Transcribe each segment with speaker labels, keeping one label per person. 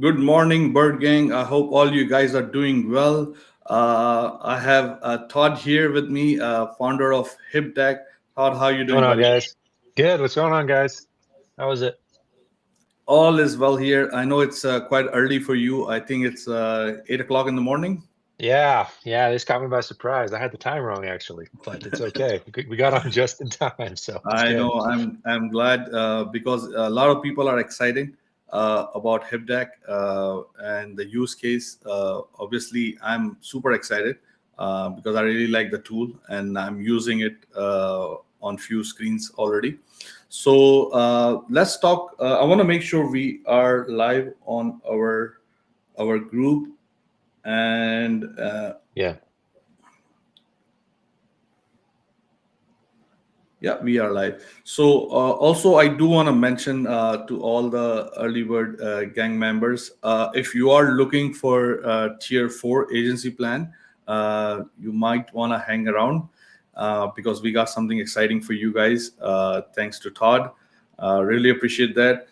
Speaker 1: Good morning, Bird Gang. I hope all you guys are doing well. I have Todd here with me, founder of HipDeck. Todd, how you
Speaker 2: What's going
Speaker 1: doing,
Speaker 2: on,
Speaker 1: buddy?
Speaker 2: guys? Good. What's going on, guys? How was it?
Speaker 1: All is well here. I know it's quite early for you. I think it's 8 o'clock in the morning.
Speaker 2: Yeah. This caught me by surprise. I had the time wrong actually, but it's okay. We got on just in time, so it's
Speaker 1: I
Speaker 2: good.
Speaker 1: know. I'm glad because a lot of people are excited about HipDeck and the use case. Obviously, I'm super excited because I really like the tool and I'm using it on few screens already. So let's talk. I want to make sure we are live on our group and
Speaker 2: Yeah.
Speaker 1: yeah, we are live. So, also, I do want to mention to all the early bird gang members, if you are looking for tier 4 agency plan, you might want to hang around because we got something exciting for you guys. Thanks to Todd, really appreciate that.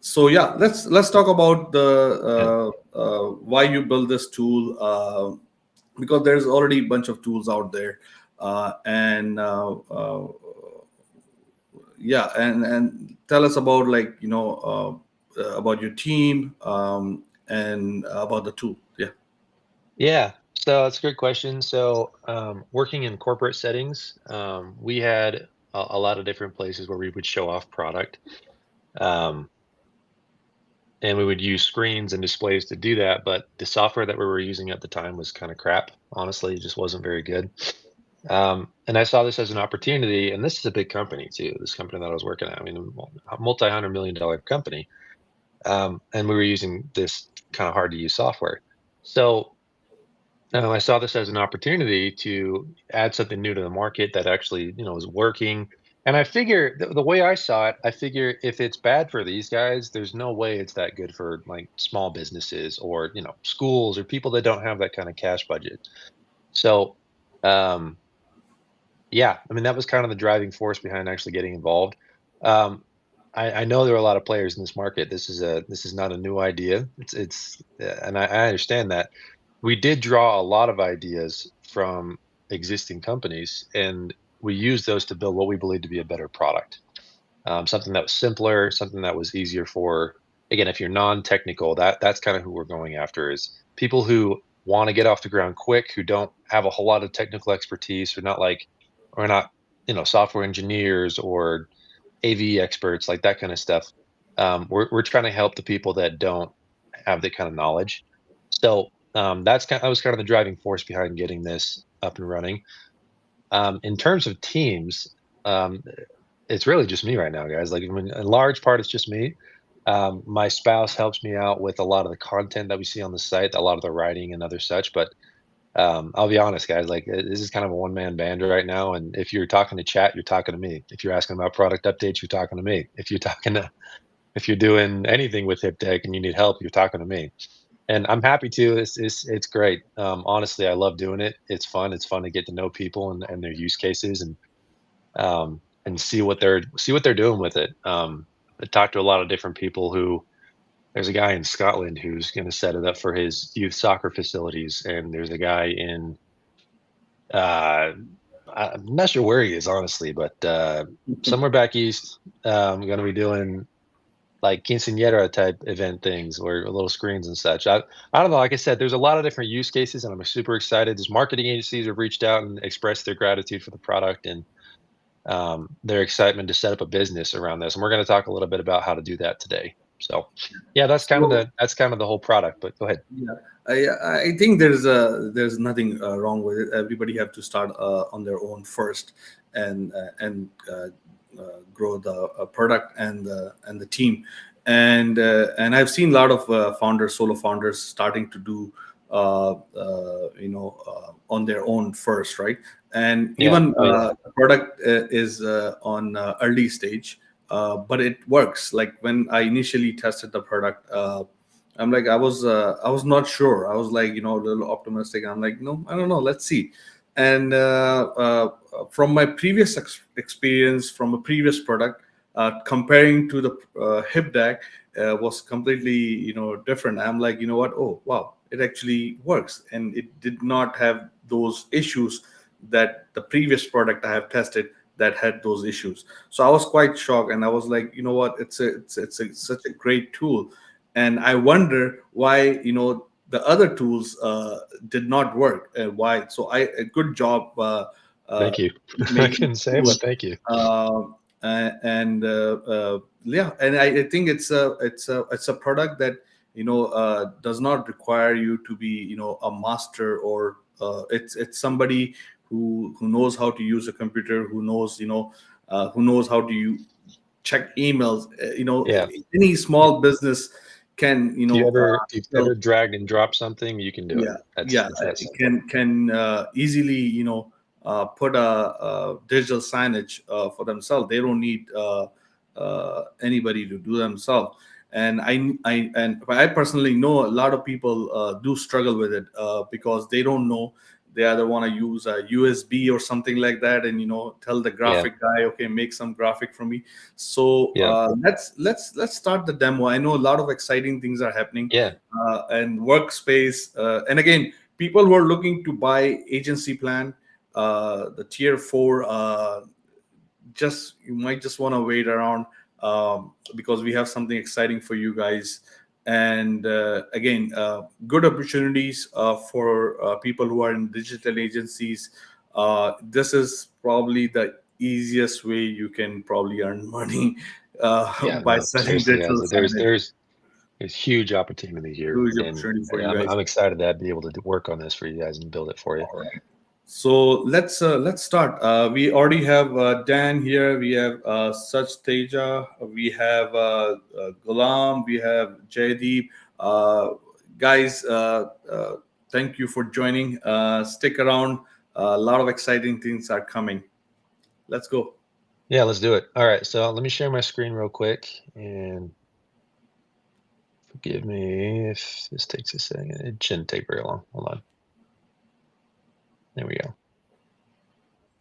Speaker 1: So yeah, let's talk about
Speaker 2: Yeah.
Speaker 1: the why you build this tool. Because there's already a bunch of tools out there and yeah, and tell us about like about your team and about the tool. Yeah.
Speaker 2: Yeah. So that's a great question. So, working in corporate settings, we had a lot of different places where we would show off product. Um, and we would use screens and displays to do that, but the software that we were using at the time was kind of crap. Honestly, it just wasn't very good. And I saw this as an opportunity, and this is a big company too. This company that I was working at, I mean, a multi-hundred-million-dollar company, and we were using this kind of hard to use software. So I saw this as an opportunity to add something new to the market that actually, was working. And I figure the way I saw it, I figure if it's bad for these guys, there's no way it's that good for like small businesses or schools or people that don't have that kind of cash budget. So. Um, Yeah, I mean, that was kind of the driving force behind actually getting involved. Um, I know there are a lot of players in this market. This is not a new idea. And I understand that. We did draw a lot of ideas from existing companies, and we used those to build what we believe to be a better product. Something that was simpler, something that was easier for, again, if you're non-technical, that's kind of who we're going after is people who want to get off the ground quick, who don't have a whole lot of technical expertise, who not like, or not, software engineers or AV experts, like that kind of stuff. We're trying to help the people that don't have that kind of knowledge. So that was kind of the driving force behind getting this up and running. In terms of teams, um, it's really just me right now, guys. Like, I mean, in large part, it's just me. My spouse helps me out with a lot of the content that we see on the site, a lot of the writing and other such. But I'll be honest, guys. Like, this is kind of a one-man band right now. And if you're talking to chat, you're talking to me. If you're asking about product updates, you're talking to me. If you're doing anything with HipTech and you need help, you're talking to me. And I'm happy to. It's great. Honestly, I love doing it. It's fun. It's fun to get to know people and their use cases and see what they're doing with it. I talked to a lot of different people who there's a guy in Scotland who's going to set it up for his youth soccer facilities, and there's a guy in uh, I'm not sure where he is honestly, but somewhere back east, going to be doing like quinceañera type event things or little screens and such. I don't know. Like I said, there's a lot of different use cases, and I'm super excited. There's marketing agencies have reached out and expressed their gratitude for the product and their excitement to set up a business around this. And we're going to talk a little bit about how to do that today. So, yeah,
Speaker 1: So
Speaker 2: that's kind of the whole product. But go ahead.
Speaker 1: yeah, I think there's nothing wrong with it. Everybody have to start on their own first and grow the product and the team. And I've seen a lot of founders, solo founders, starting to do on their own first, right? And
Speaker 2: Yeah.
Speaker 1: even
Speaker 2: Oh yeah.
Speaker 1: the product is on early stage, but it works. Like when I initially tested the product. I'm like, I was not sure. I was like, a little optimistic. I'm like, no, I don't know. Let's see. And from my previous experience from a previous product, comparing to the HipDeck was completely, different. I'm like, you know what? Oh, wow, it actually works, and it did not have those issues that the previous product I have tested that had those issues. So I was quite shocked, and I was like, you know what? Such a great tool, and I wonder why, the other tools did not work. Why? So a good job. Uh,
Speaker 2: Thank you. I
Speaker 1: Making
Speaker 2: couldn't say,
Speaker 1: tool.
Speaker 2: but thank you.
Speaker 1: And yeah, and I think it's a product that does not require you to be a master, or it's somebody who knows how to use a computer, who knows how to check emails.
Speaker 2: Yeah.
Speaker 1: Any small business can
Speaker 2: If you
Speaker 1: still,
Speaker 2: ever dragged and dropped something, you can do it.
Speaker 1: yeah,
Speaker 2: That's
Speaker 1: yeah,
Speaker 2: it's that
Speaker 1: it
Speaker 2: simple.
Speaker 1: can easily put a digital signage for themselves. They don't need anybody to do themselves. And I personally know a lot of people do struggle with it because they don't know. They either want to use a USB or something like that, and tell the
Speaker 2: Yeah.
Speaker 1: graphic guy, okay, make some graphic for me. So
Speaker 2: Yeah.
Speaker 1: let's start the demo. I know a lot of exciting things are happening,
Speaker 2: Yeah.
Speaker 1: and workspace. And again, people who are looking to buy agency plan, the tier 4, just you might just want to wait around, because we have something exciting for you guys. And again, good opportunities for people who are in digital agencies. This is probably the easiest way you can probably earn money
Speaker 2: Yeah.
Speaker 1: by
Speaker 2: No,
Speaker 1: selling
Speaker 2: seriously,
Speaker 1: digital
Speaker 2: guys.
Speaker 1: signage.
Speaker 2: There's huge opportunity here,
Speaker 1: Huge
Speaker 2: and
Speaker 1: opportunity for you
Speaker 2: I'm
Speaker 1: guys.
Speaker 2: I'm excited to be able to work on this for you guys and build it for you.
Speaker 1: All right. So let's start. We already have Dan here. We have Sach Teja. We have Gulam. We have Jaydeep. Uh, Guys, thank you for joining. Stick around. A lot of exciting things are coming. Let's go.
Speaker 2: Yeah, let's do it. All right, so let me share my screen real quick, and forgive me if this takes a second. It shouldn't take very long. Hold on. There we go.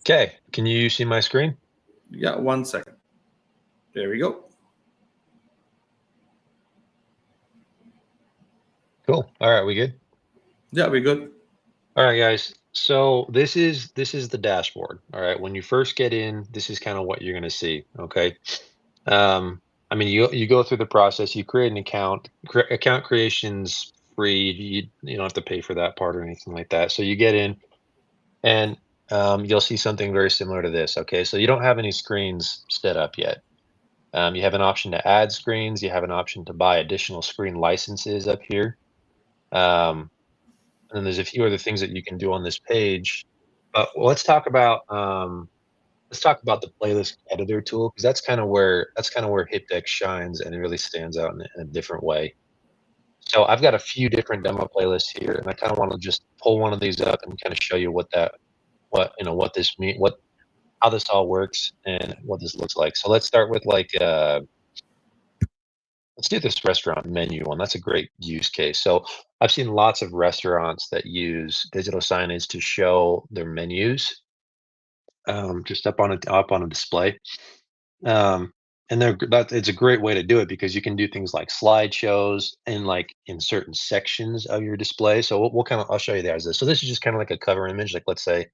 Speaker 2: Okay, can you see my screen?
Speaker 1: Yeah, 1 second. There we go.
Speaker 2: Cool. All right, we good?
Speaker 1: Yeah, we're good.
Speaker 2: All right, guys. So this is the dashboard. All right, when you first get in, this is kind of what you're going to see. Okay. Um, I mean, you go through the process. You create an account. Account creation's free. You don't have to pay for that part or anything like that. So you get in, and you'll see something very similar to this. Okay, so you don't have any screens set up yet. You have an option to add screens. You have an option to buy additional screen licenses up here. Um, and then there's a few other things that you can do on this page. But let's talk about the playlist editor tool, because that's kind of where HipDeck shines and it really stands out in a different way. So I've got a few different demo playlists here, and I kind of want to just pull one of these up and kind of show you what this mean what how this all works and what this looks like. So let's start with let's do this restaurant menu one. That's a great use case. So I've seen lots of restaurants that use digital signage to show their menus, just up on a display. Um, and it's a great way to do it because you can do things like slideshows and like in certain sections of your display. So we'll kind of I'll show you that as this. So this is just kind of like a cover image. Like let's say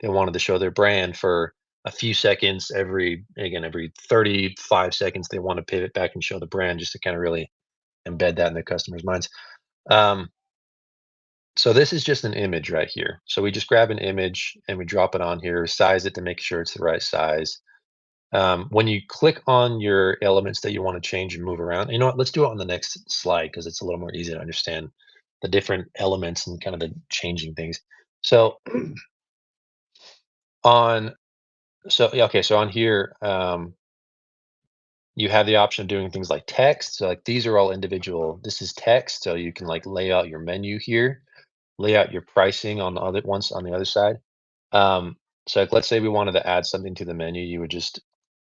Speaker 2: they wanted to show their brand for a few seconds every 35 seconds they want to pivot back and show the brand just to kind of really embed that in their customers' minds. Um, so this is just an image right here. So we just grab an image and we drop it on here, size it to make sure it's the right size. When you click on your elements that you want to change and move around, you know what? Let's do it on the next slide because it's a little more easy to understand the different elements and kind of the changing things. So on, so yeah, okay, so on here, you have the option of doing things like text. So like these are all individual. This is text, so you can like lay out your menu here, lay out your pricing on the other ones on the other side. Um, so like, let's say we wanted to add something to the menu, you would just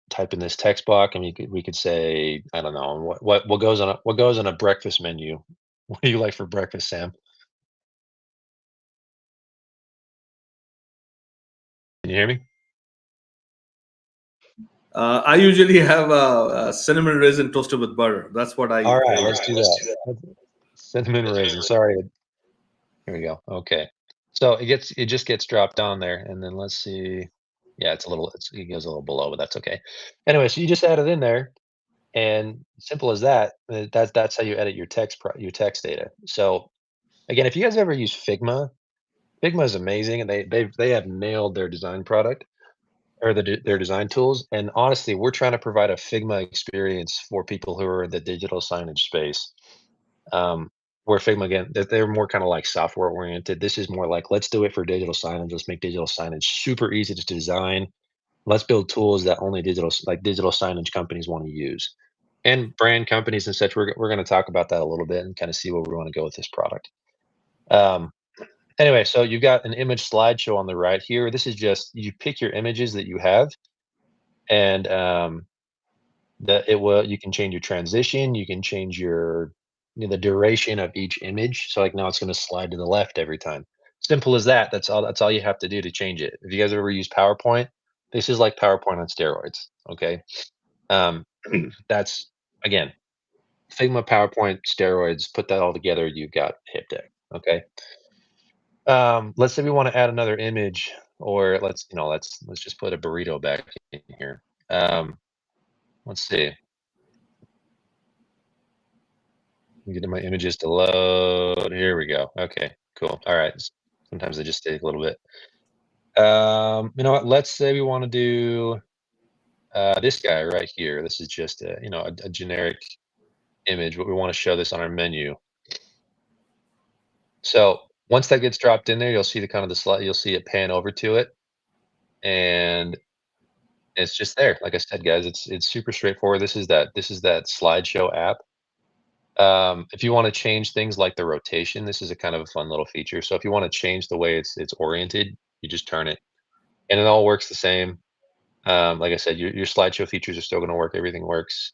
Speaker 2: type in this text box, and we could say, I don't know, what goes on a breakfast menu. What do you like for breakfast, Sam? Can you hear me?
Speaker 1: I usually have cinnamon raisin toasted with butter. That's what I.
Speaker 2: All right,
Speaker 1: All
Speaker 2: let's
Speaker 1: right,
Speaker 2: do
Speaker 1: let's
Speaker 2: that.
Speaker 1: do that.
Speaker 2: Cinnamon raisin. Sorry. Here we go. Okay. So it just gets dropped on there, and then let's see. Yeah, it goes a little below, but that's okay. Anyway, so you just add it in there, and simple as that. That's how you edit your text data. So again, if you guys ever use Figma, Figma is amazing, and they have nailed their design product or their design tools. And honestly, we're trying to provide a Figma experience for people who are in the digital signage space. Um, where Figma again, they're more kind of like software oriented. This is more like let's do it for digital signage. Let's make digital signage super easy to design. Let's build tools that only digital signage companies want to use, and brand companies and such. We're going to talk about that a little bit and kind of see where we want to go with this product. Um, Anyway, so you've got an image slideshow on the right here. This is just you pick your images that you have, and you can change your transition, you can change the duration of each image. So like now it's going to slide to the left every time. Simple as that. That's all you have to do to change it. If you guys ever use PowerPoint, this is like PowerPoint on steroids. Okay. Um, that's again Figma, PowerPoint, steroids. Put that all together, you've got HipDeck. Okay. Let's say we want to add another image, or let's just put a burrito back in here. Let's see. Getting my images to load. Here we go. Okay, cool. All right. Sometimes they just take a little bit. You know what? Let's say we want to do this guy right here. This is just a generic image, but we want to show this on our menu. So once that gets dropped in there, you'll see the kind of the slide. You'll see it pan over to it, and it's just there. Like I said, guys, it's super straightforward. This is that slideshow app. If you want to change things like the rotation, this is a kind of a fun little feature. So if you want to change the way it's oriented, you just turn it, and it all works the same. Like I said, your slideshow features are still going to work. Everything works.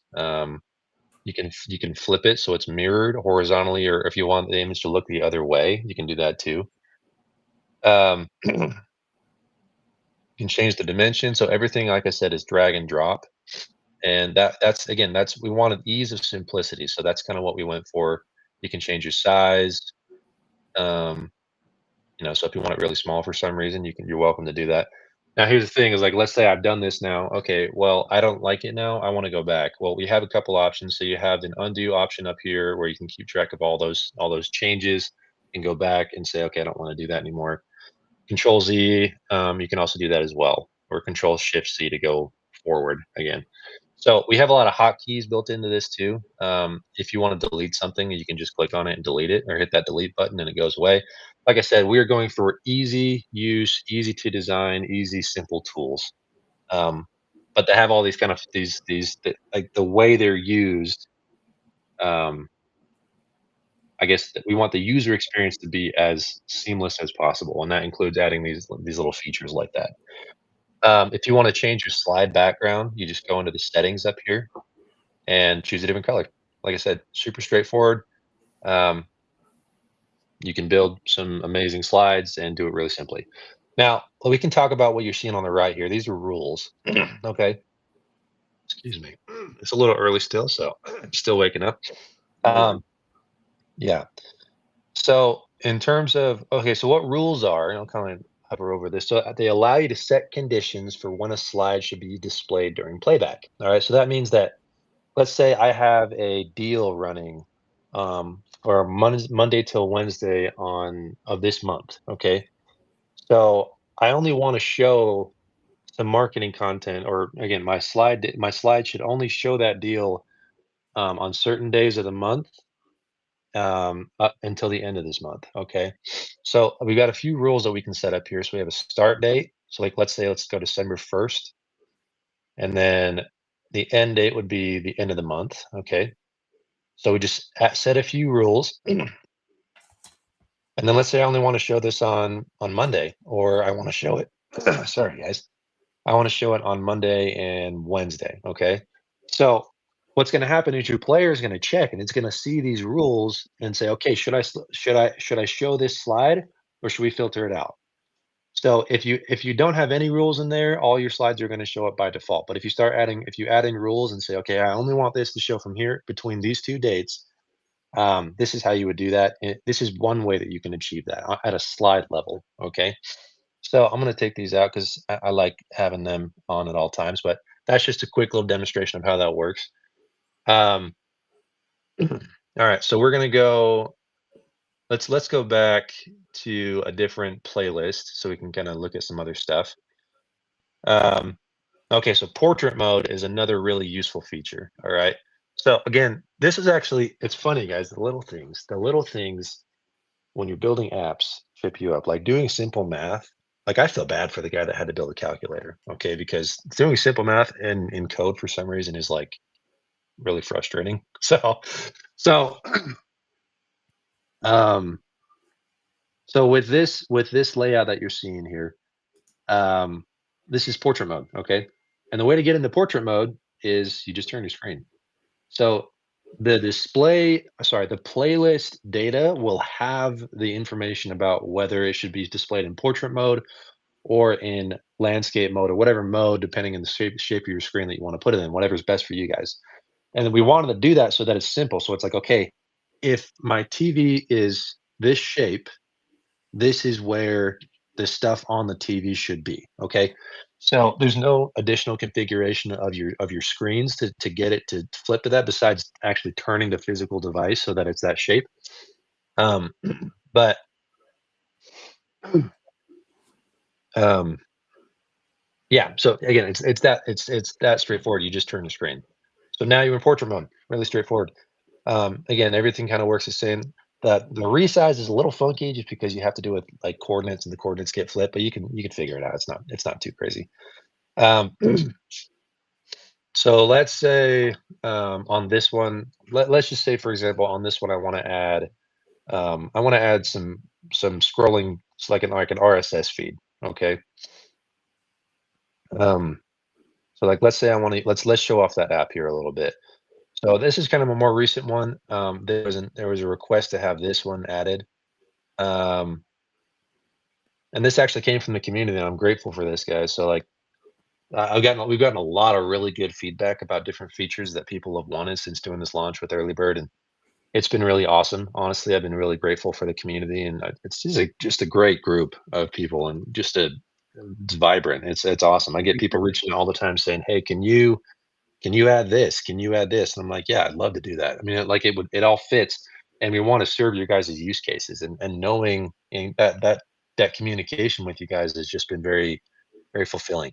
Speaker 2: You can flip it so it's mirrored horizontally, or if you want the image to look the other way, you can do that too. You can change the dimension. So everything, like I said, is drag and drop. And that's we wanted ease of simplicity, so that's kind of what we went for. You can change your size, um, so if you want it really small for some reason, you're welcome to do that. Now, here's the thing: is like, let's say I've done this now. Okay, well, I don't like it now. I want to go back. Well, we have a couple options. So you have an undo option up here where you can keep track of all those changes and go back and say, okay, I don't want to do that anymore. Control Z, you can also do that as well, or Control Shift C to go forward again. So we have a lot of hotkeys built into this too. If you want to delete something, you can just click on it and delete it, or hit that delete button and it goes away. Like I said, we are going for easy use, easy to design, easy, simple tools. Um, but to have all these kind of like the way they're used, um, I guess that we want the user experience to be as seamless as possible, and that includes adding these little features like that. If you want to change your slide background, you just go into the settings up here and choose a different color. Like I said, super straightforward. Um, you can build some amazing slides and do it really simply. Now, we can talk about what you're seeing on the right here. These are rules. Okay. Excuse me. It's a little early still, so I'm still waking up.
Speaker 1: All good.
Speaker 2: Um, yeah. So in terms of okay, so what rules are, and I'll kind of hover over this. So they allow you to set conditions for when a slide should be displayed during playback. All right. So that means that let's say I have a deal running for Monday till Wednesday on of this month. Okay. So I only want to show some marketing content, or again, my slide should only show that deal on certain days of the month up until the end of this month. Okay. So we've got a few rules that we can set up here. So we have a start date. So like, let's go December 1st, and then the end date would be the end of the month. Okay. So we just set a few rules, and then let's say I only want to show this on Monday, or I want to show it. Sorry, guys. I want to show it on Monday and Wednesday. Okay. So what's going to happen is your player is going to check, and it's going to see these rules and say, okay, should I show this slide, or should we filter it out? So if you don't have any rules in there, all your slides are going to show up by default. But if you add in rules and say, okay, I only want this to show from here between these two dates, this is how you would do that. This is one way that you can achieve that at a slide level. Okay. So I'm going to take these out because I like having them on at all times, but that's just a quick little demonstration of how that works. Um, all right. So we're going to go, let's go back to a different playlist so we can kind of look at some other stuff. Okay, so portrait mode is another really useful feature. All right. So again, this is actually, it's funny, guys, the little things when you're building apps trip you up, like doing simple math. Like I feel bad for the guy that had to build a calculator. Okay. Because doing simple math in code for some reason is like really frustrating. So, um, so with this layout that you're seeing here, um, this is portrait mode. Okay. And the way to get into portrait mode is you just turn your screen. So the playlist data will have the information about whether it should be displayed in portrait mode or in landscape mode or whatever mode, depending on the shape of your screen that you want to put it in, whatever's best for you guys. And then we wanted to do that so that it's simple. So it's like, okay, if my TV is this shape, this is where the stuff on the TV should be. Okay. So there's no additional configuration of your screens to get it to flip to that besides actually turning the physical device so that it's that shape. Um, but um, yeah, so again, it's that straightforward. You just turn the screen. So now you're in portrait mode. Really straightforward. Again, everything kind of works the same. The resize is a little funky just because you have to do it like coordinates and the coordinates get flipped, but you can figure it out. It's not too crazy. Um, so let's say on this one, let's just say for example on this one I want to add some scrolling, it's like an RSS feed. Okay. Um, so like let's say I want to let's show off that app here a little bit. So this is kind of a more recent one. There was a request to have this one added. Um, and this actually came from the community, and I'm grateful for this, guys. So like we've gotten a lot of really good feedback about different features that people have wanted since doing this launch with Early Bird, and it's been really awesome. Honestly, I've been really grateful for the community, and it's just a great group of people, and it's vibrant. It's awesome. I get people reaching out all the time saying, "Hey, can you add this? Can you add this?" And I'm like, "Yeah, I'd love to do that." I mean, it all fits, and we want to serve your guys' use cases, and knowing that communication with you guys has just been very, very fulfilling.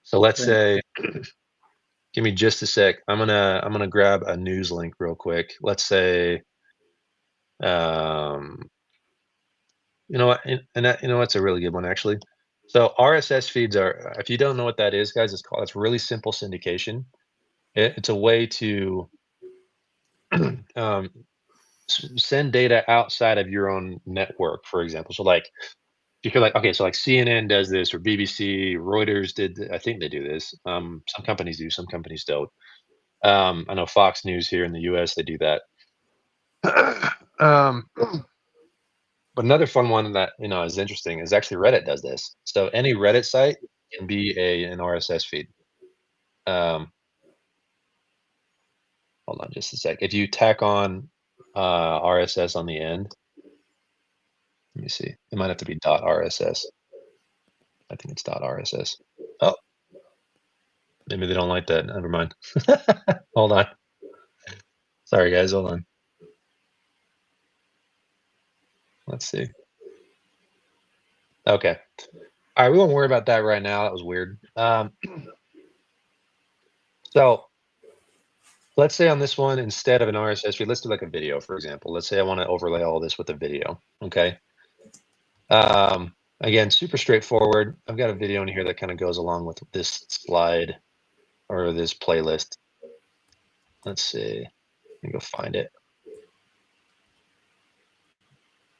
Speaker 2: So let's
Speaker 1: Thank
Speaker 2: say, give me just a sec. I'm gonna grab a news link real quick. Let's say, um, you know what, and that, that's a really good one actually. So RSS feeds are, if you don't know what that is, guys, it's really simple syndication. It's a way to um, send data outside of your own network, for example. So like if you're like, okay, so like CNN does this or BBC, Reuters I think they do this. Some companies do, some companies don't. I know Fox News here in the US, they do that. um, but another fun one that is interesting is actually Reddit does this. So any Reddit site can be an RSS feed. Um, hold on just a sec. If you tack on RSS on the end, let me see. It might have to be .rss. I think it's .rss. Oh, maybe they don't like that. Never mind. Hold on. Sorry, guys. Hold on. Let's see. Okay. All right. We won't worry about that right now. That was weird. So let's say on this one, instead of an RSS feed, let's do like a video, for example. Let's say I want to overlay all this with a video. Okay. Again, super straightforward. I've got a video in here that kind of goes along with this slide or this playlist. Let's see. Let me go find it.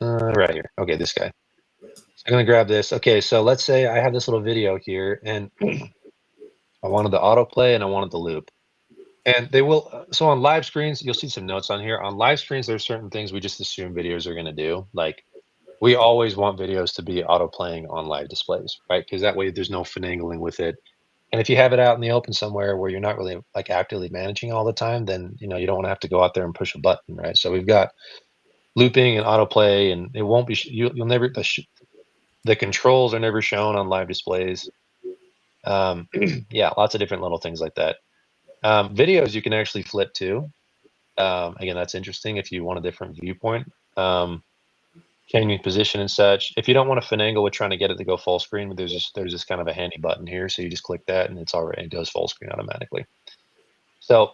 Speaker 2: Right here. Okay, this guy. So I'm going to grab this. Okay, so let's say I have this little video here, and I wanted the autoplay and I wanted the loop. And they will, so on live screens, you'll see some notes on here. On live screens, there's certain things we just assume videos are going to do. Like we always want videos to be auto playing on live displays, right? Because that way there's no finagling with it. And if you have it out in the open somewhere where you're not really like actively managing all the time, then you don't want to have to go out there and push a button, right? So we've got looping and autoplay, and it won't be you'll never the controls are never shown on live displays. Yeah, lots of different little things like that. Videos you can actually flip too. Again, that's interesting if you want a different viewpoint. Changing position and such. If you don't want to finagle with trying to get it to go full screen, there's just kind of a handy button here, so you just click that and it goes full screen automatically. So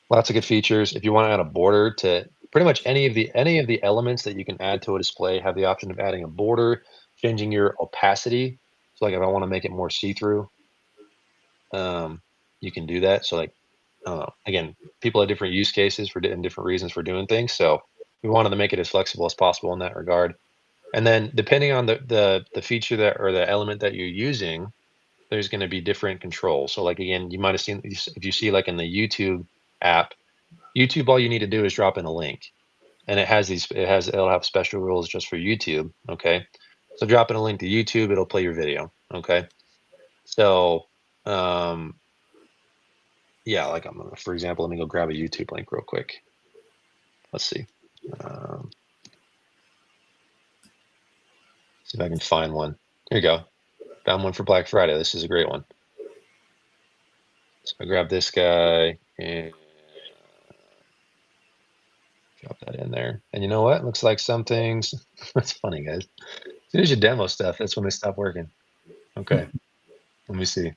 Speaker 2: lots of good features. If you want to add a border to pretty much any of the elements that you can add to a display, have the option of adding a border, changing your opacity. So like if I want to make it more see-through, you can do that. So like I don't know. Again, people have different use cases and different reasons for doing things. So we wanted to make it as flexible as possible in that regard. And then depending on the feature that or the element that you're using, there's going to be different controls. So like again, you might have seen if you see like in the YouTube app, YouTube, all you need to do is drop in a link, and it'll have special rules just for YouTube. Okay, so drop in a link to YouTube, it'll play your video. Okay, so yeah, like for example, let me go grab a YouTube link real quick. Let's see. See if I can find one. Here you go. Found one for Black Friday. This is a great one. So I grab this guy and drop that in there. And you know what? Looks like some things. That's funny, guys. As soon as you demo stuff, that's when they stop working. Okay. Let me see.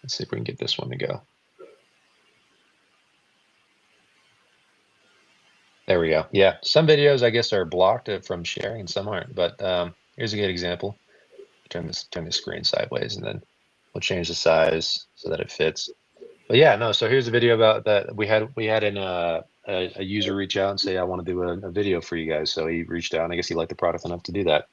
Speaker 2: Let's see if we can get this one to go. There we go. Yeah, some videos I guess are blocked from sharing and some aren't. But here's a good example. Turn the screen sideways, and then we'll change the size so that it fits. But yeah, no. So here's a video about that. We had a user reach out and say, I want to do a video for you guys. So he reached out, and I guess he liked the product enough to do that.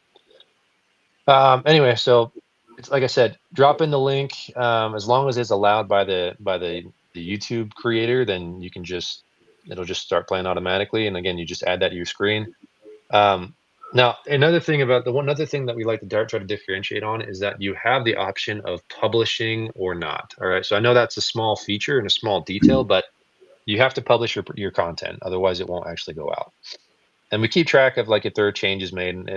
Speaker 2: Anyway, so it's like I said, drop in the link. As long as it's allowed by the YouTube creator, then you can it'll just start playing automatically. And again, you just add that to your screen. Now, another thing that we like to try to differentiate on is that you have the option of publishing or not. All right. So I know that's a small feature and a small detail, but you have to publish your content. Otherwise, it won't actually go out. And we keep track of like if there are changes made, and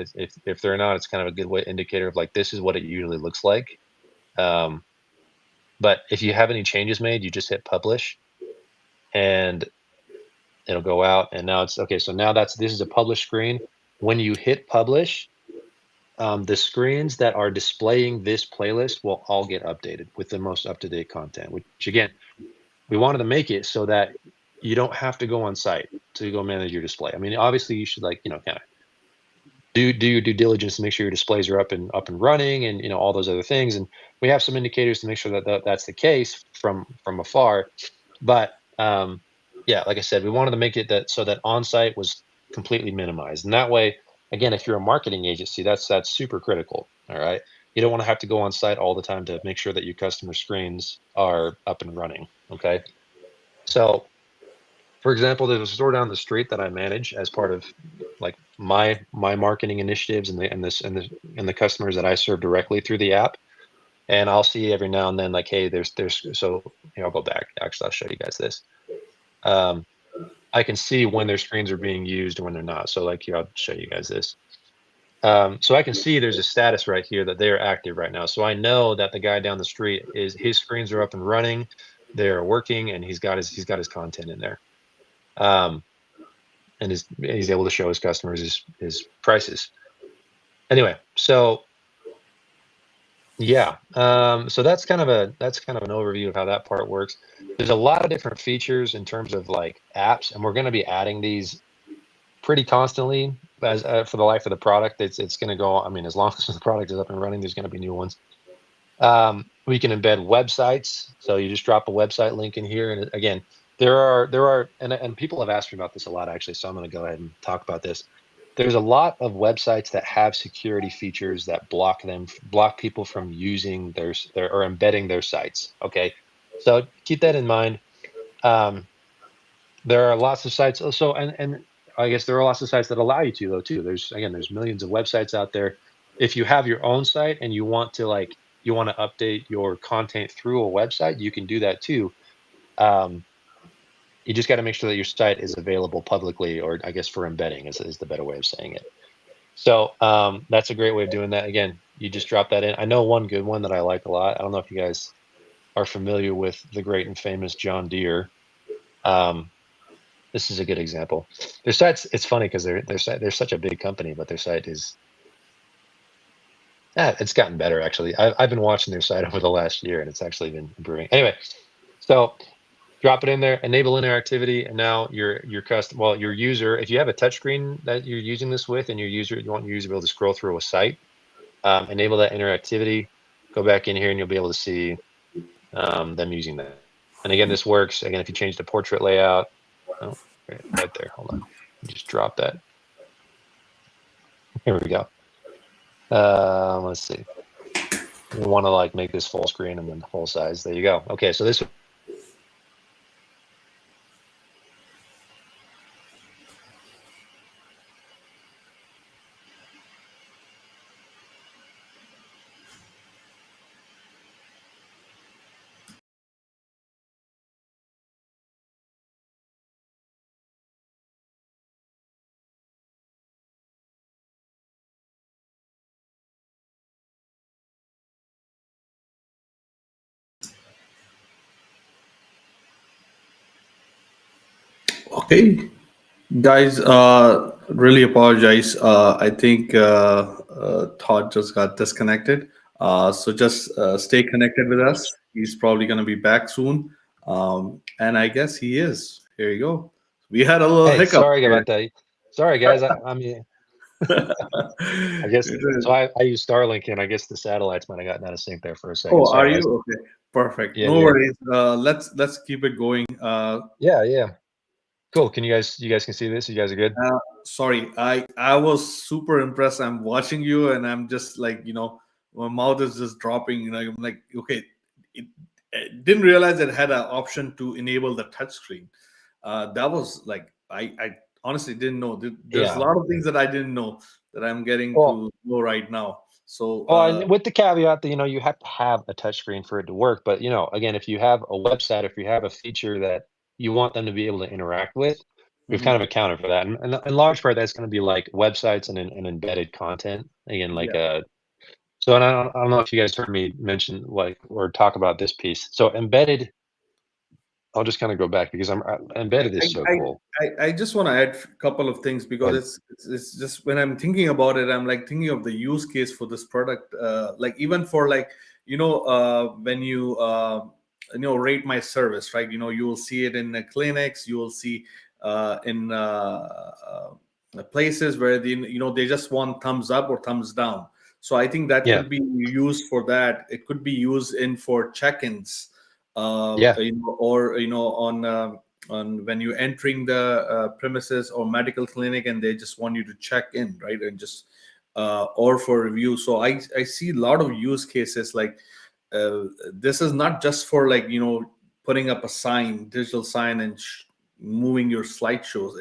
Speaker 2: if there are not, it's kind of a good indicator of like this is what it usually looks like. But if you have any changes made, you just hit publish, and it'll go out. And now it's okay. So now this is a published screen. When you hit publish, the screens that are displaying this playlist will all get updated with the most up-to-date content. Which again, we wanted to make it so that you don't have to go on site to go manage your display. I mean, obviously you should kind of do your due diligence to make sure your displays are up and running, and all those other things. And we have some indicators to make sure that that's the case from afar. But yeah, like I said, we wanted to make it so that on-site was completely minimized, and that way, again, if you're a marketing agency, that's super critical. All right, you don't want to have to go on site all the time to make sure that your customer screens are up and running. Okay, so for example, there's a store down the street that I manage as part of like my marketing initiatives and the customers that I serve directly through the app. And I'll see every now and then like, hey, there's so I'll go back. Actually, I'll show you guys this. I can see when their screens are being used and when they're not. So like here, I'll show you guys this. So I can see there's a status right here that they're active right now. So I know that the guy down the street his screens are up and running, they're working, and he's got his content in there. And he's able to show his customers his prices. Anyway, so yeah, so that's kind of an overview of how that part works. There's a lot of different features in terms of like apps, and we're going to be adding these pretty constantly as for the life of the product. It's going to go. I mean, as long as the product is up and running, there's going to be new ones. We can embed websites, so you just drop a website link in here, and again, there are and people have asked me about this a lot actually, so I'm going to go ahead and talk about this. There's a lot of websites that have security features that block people from using their or embedding their sites. Okay, so keep that in mind. There are lots of sites. So, and I guess there are lots of sites that allow you to though too. There's millions of websites out there. If you have your own site and you want to update your content through a website, you can do that too. Um, you just got to make sure that your site is available publicly, or I guess for embedding is the better way of saying it. So that's a great way of doing that. Again, you just drop that in. I know one good one that I like a lot. I don't know if you guys are familiar with the great and famous John Deere. Um, this is a good example. Their sites, it's funny because they're such a big company, but their site is it's gotten better actually. I've been watching their site over the last year, and it's actually been improving. Anyway, so drop it in there, enable interactivity, and now your user, if you have a touchscreen that you're using this with, and you want your user to be able to scroll through a site, enable that interactivity. Go back in here, and you'll be able to see them using that. And again, this works. Again, if you change the portrait layout, oh, right there. Hold on, just drop that. Here we go. Let's see. We want to like make this full screen and then full size. There you go. Okay, so this.
Speaker 1: Okay, guys, really apologize. I think Todd just got disconnected. So just stay connected with us. He's probably going to be back soon. And I guess he is. Here you go. We had a little
Speaker 2: Hey,
Speaker 1: hiccup
Speaker 2: sorry
Speaker 1: here.
Speaker 2: about that. Sorry, guys. I mean, I guess so. I use Starlink, and I guess the satellites might have gotten out of sync there for a second.
Speaker 1: Oh, are
Speaker 2: Sorry,
Speaker 1: you?
Speaker 2: guys.
Speaker 1: Okay, perfect.
Speaker 2: Yeah,
Speaker 1: No
Speaker 2: yeah,
Speaker 1: worries. Let's keep it going.
Speaker 2: yeah, yeah. Cool. You guys can see this? You guys are good?
Speaker 1: Sorry, I was super impressed. I'm watching you, and I'm just like, my mouth is just dropping. I'm like, okay, it, I didn't realize it had an option to enable the touchscreen. That was like, I honestly didn't know. There's a
Speaker 2: Yeah.
Speaker 1: lot of things that I didn't know that I'm getting
Speaker 2: Well,
Speaker 1: to know right now. So,
Speaker 2: and with the caveat that, you have to have a touchscreen for it to work. But, again, if you have a website, if you have a feature that you want them to be able to interact with, we've kind
Speaker 1: mhm,
Speaker 2: of accounted for that. And in large part, that's going to be like websites and embedded content. Again, like
Speaker 1: yeah.
Speaker 2: so, and I don't know if you guys heard me mention like or talk about this piece. So embedded, I'll just kind of go back because embedded is so
Speaker 1: I,
Speaker 2: cool.
Speaker 1: I just want to add a couple of things because
Speaker 2: But
Speaker 1: it's just when I'm thinking about it, I'm like thinking of the use case for this product. Like even for like when rate my service, right? You will see it in the clinics, you will see in places where they just want thumbs up or thumbs down. So I think that
Speaker 2: yeah,
Speaker 1: could be used for that. It could be used in for check-ins,
Speaker 2: yeah,
Speaker 1: or on when you're entering the premises or medical clinic and they just want you to check in, right? And just or for review. So I see a lot of use cases like this is not just for like putting up a sign, digital sign, and moving your slideshows.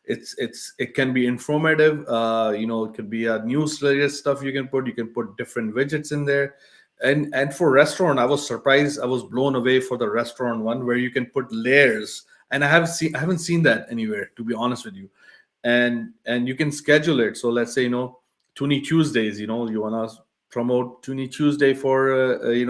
Speaker 1: It can be informative. It could be a news related stuff. You can put different widgets in there. And for restaurant, I was surprised. I was blown away for the restaurant one where you can put layers. And I haven't seen that anywhere, to be honest with you. And you can schedule it. So let's say Toonie Tuesdays. You want to promote Toonie Tuesday for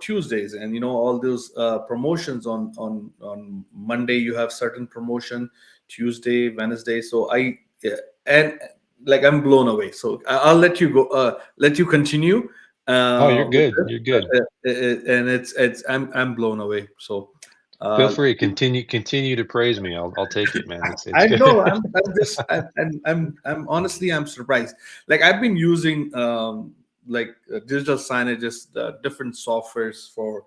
Speaker 1: Tuesdays, and all those promotions on Monday. You have certain promotion, Tuesday, Wednesday. So yeah, and like I'm blown away. So I'll let you go. Let you continue
Speaker 2: oh, you're
Speaker 1: with
Speaker 2: good.
Speaker 1: this,
Speaker 2: You're good.
Speaker 1: and I'm blown away. So.
Speaker 2: Feel
Speaker 1: Uh,
Speaker 2: free. Continue to praise me. I'll take it, man. It's
Speaker 1: I
Speaker 2: good.
Speaker 1: know. I'm just. I'm honestly. I'm surprised. Like I've been using digital signages, different softwares for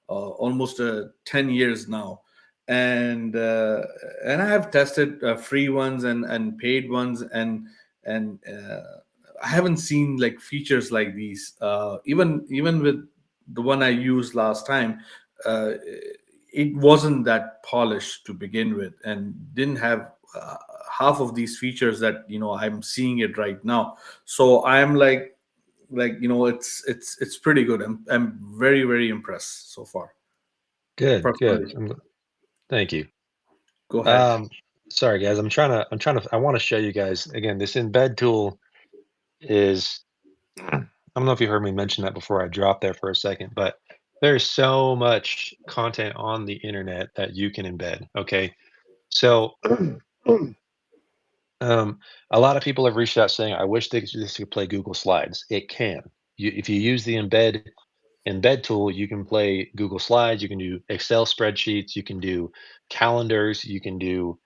Speaker 1: almost 10 years now, and I have tested free ones and paid ones, and I haven't seen like features like these. Even with the one I used last time. Uh, it wasn't that polished to begin with, and didn't have half of these features that I'm seeing it right now. So I'm like it's pretty good. I'm very, very impressed so far,
Speaker 2: Good, good.
Speaker 1: personally.
Speaker 2: Thank you.
Speaker 1: Go ahead.
Speaker 2: Um, Sorry guys, I want to show you guys again. This embed tool is, I don't know if you heard me mention that before I dropped there for a second, but there's so much content on the internet that you can embed. Okay. So, um, a lot of people have reached out saying, I wish this could play Google Slides. It can. If you use the embed tool, you can play Google Slides, you can do Excel spreadsheets, you can do calendars, you can do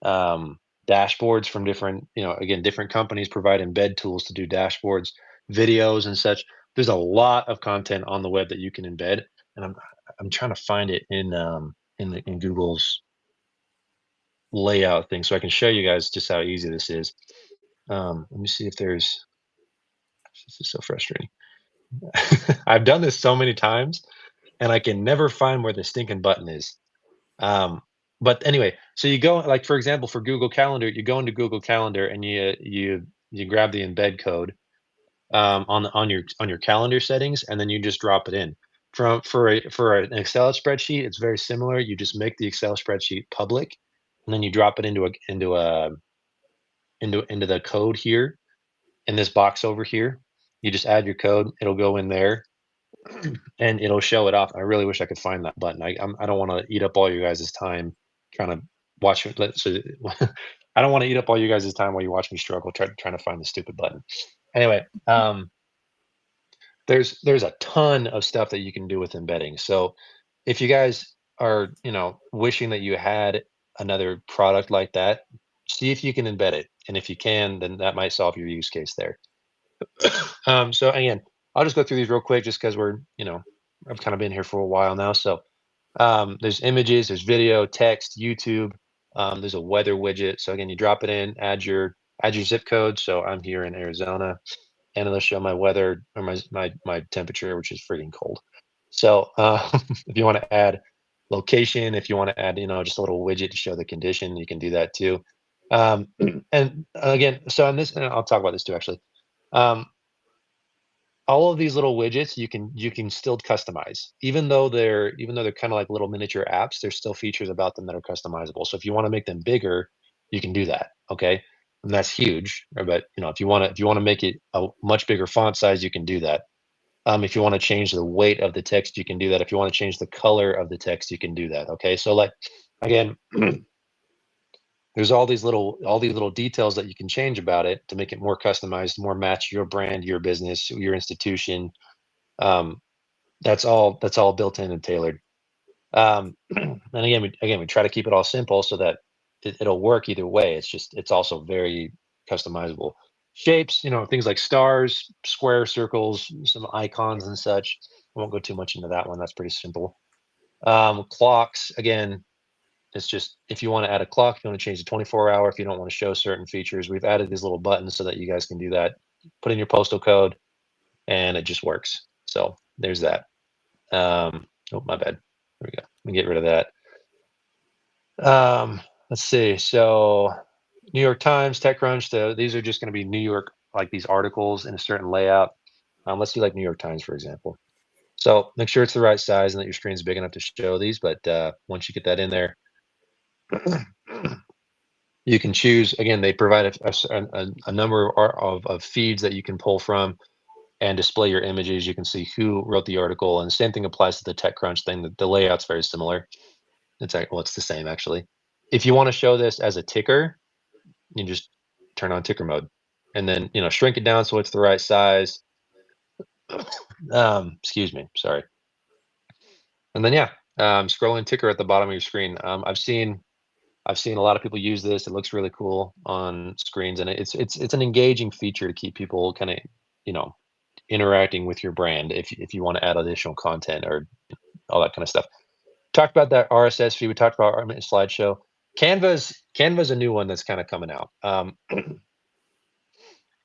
Speaker 2: um, dashboards from different, again, different companies provide embed tools to do dashboards, videos, and such. There's a lot of content on the web that you can embed, and I'm trying to find it in Google's layout thing so I can show you guys just how easy this is. Let me see if there's. This is so frustrating. I've done this so many times, and I can never find where the stinking button is. Um, but anyway, so you go, like, for example, for Google Calendar, you go into Google Calendar and you grab the embed code on your calendar settings, and then you just drop it in. For an Excel spreadsheet, it's very similar. You just make the Excel spreadsheet public, and then you drop it into the code here in this box over here. You just add your code. It'll go in there, and it'll show it off. I really wish I could find that button. I don't want to eat up all you guys' time trying to watch it. So I don't want to eat up all you guys' time while you watch me struggle trying to find the stupid button. Anyway, there's a ton of stuff that you can do with embedding. So if you guys are wishing that you had another product like that, see if you can embed it, and if you can, then that might solve your use case there. So again, I'll just go through these real quick just because I've kind of been here for a while now. So there's images, there's video, text, YouTube. There's a weather widget. So again, you drop it in, add your zip code. So I'm here in Arizona, and it'll show my weather or my temperature, which is freaking cold. So if you want to add location, if you want to add just a little widget to show the condition, you can do that too. And again, so on this, and I'll talk about this too actually. Um, all of these little widgets you can still customize, even though they're kind of like little miniature apps. There's still features about them that are customizable. So if you want to make them bigger, you can do that. Okay, and that's huge. But if you want to make it a much bigger font size, you can do that. If you want to change the weight of the text, you can do that. If you want to change the color of the text, you can do that. Okay, so like again, there's all these little details that you can change about it to make it more customized, more match your brand, your business, your institution. um, that's all built in and tailored. And again, we try to keep it all simple so that it'll work either way. It's also very customizable. Shapes, things like stars, square, circles, some icons and such. I won't go too much into that one. That's pretty simple. Clocks, again, it's just if you want to add a clock, if you want to change the 24-hour, if you don't want to show certain features, we've added these little buttons so that you guys can do that. Put in your postal code, and it just works. So there's that. Oh, my bad. There we go. Let me get rid of that. Let's see. So New York Times, TechCrunch, these are just going to be New York, like these articles in a certain layout. Let's do like New York Times, for example. So make sure it's the right size and that your screen's big enough to show these. But once you get that in there, you can choose. Again, they provide a number of feeds that you can pull from and display your images. You can see who wrote the article, and the same thing applies to the TechCrunch thing. The layout's very similar. It's the same actually. If you want to show this as a ticker, you just turn on ticker mode, and then shrink it down so it's the right size. Excuse me, sorry. And then scrolling ticker at the bottom of your screen. I've seen a lot of people use this. It looks really cool on screens, and it's an engaging feature to keep people kind of you know interacting with your brand if you want to add additional content or all that kind of stuff. Talked about that RSS feed. We talked about our slideshow. Canva's a new one that's kind of coming out.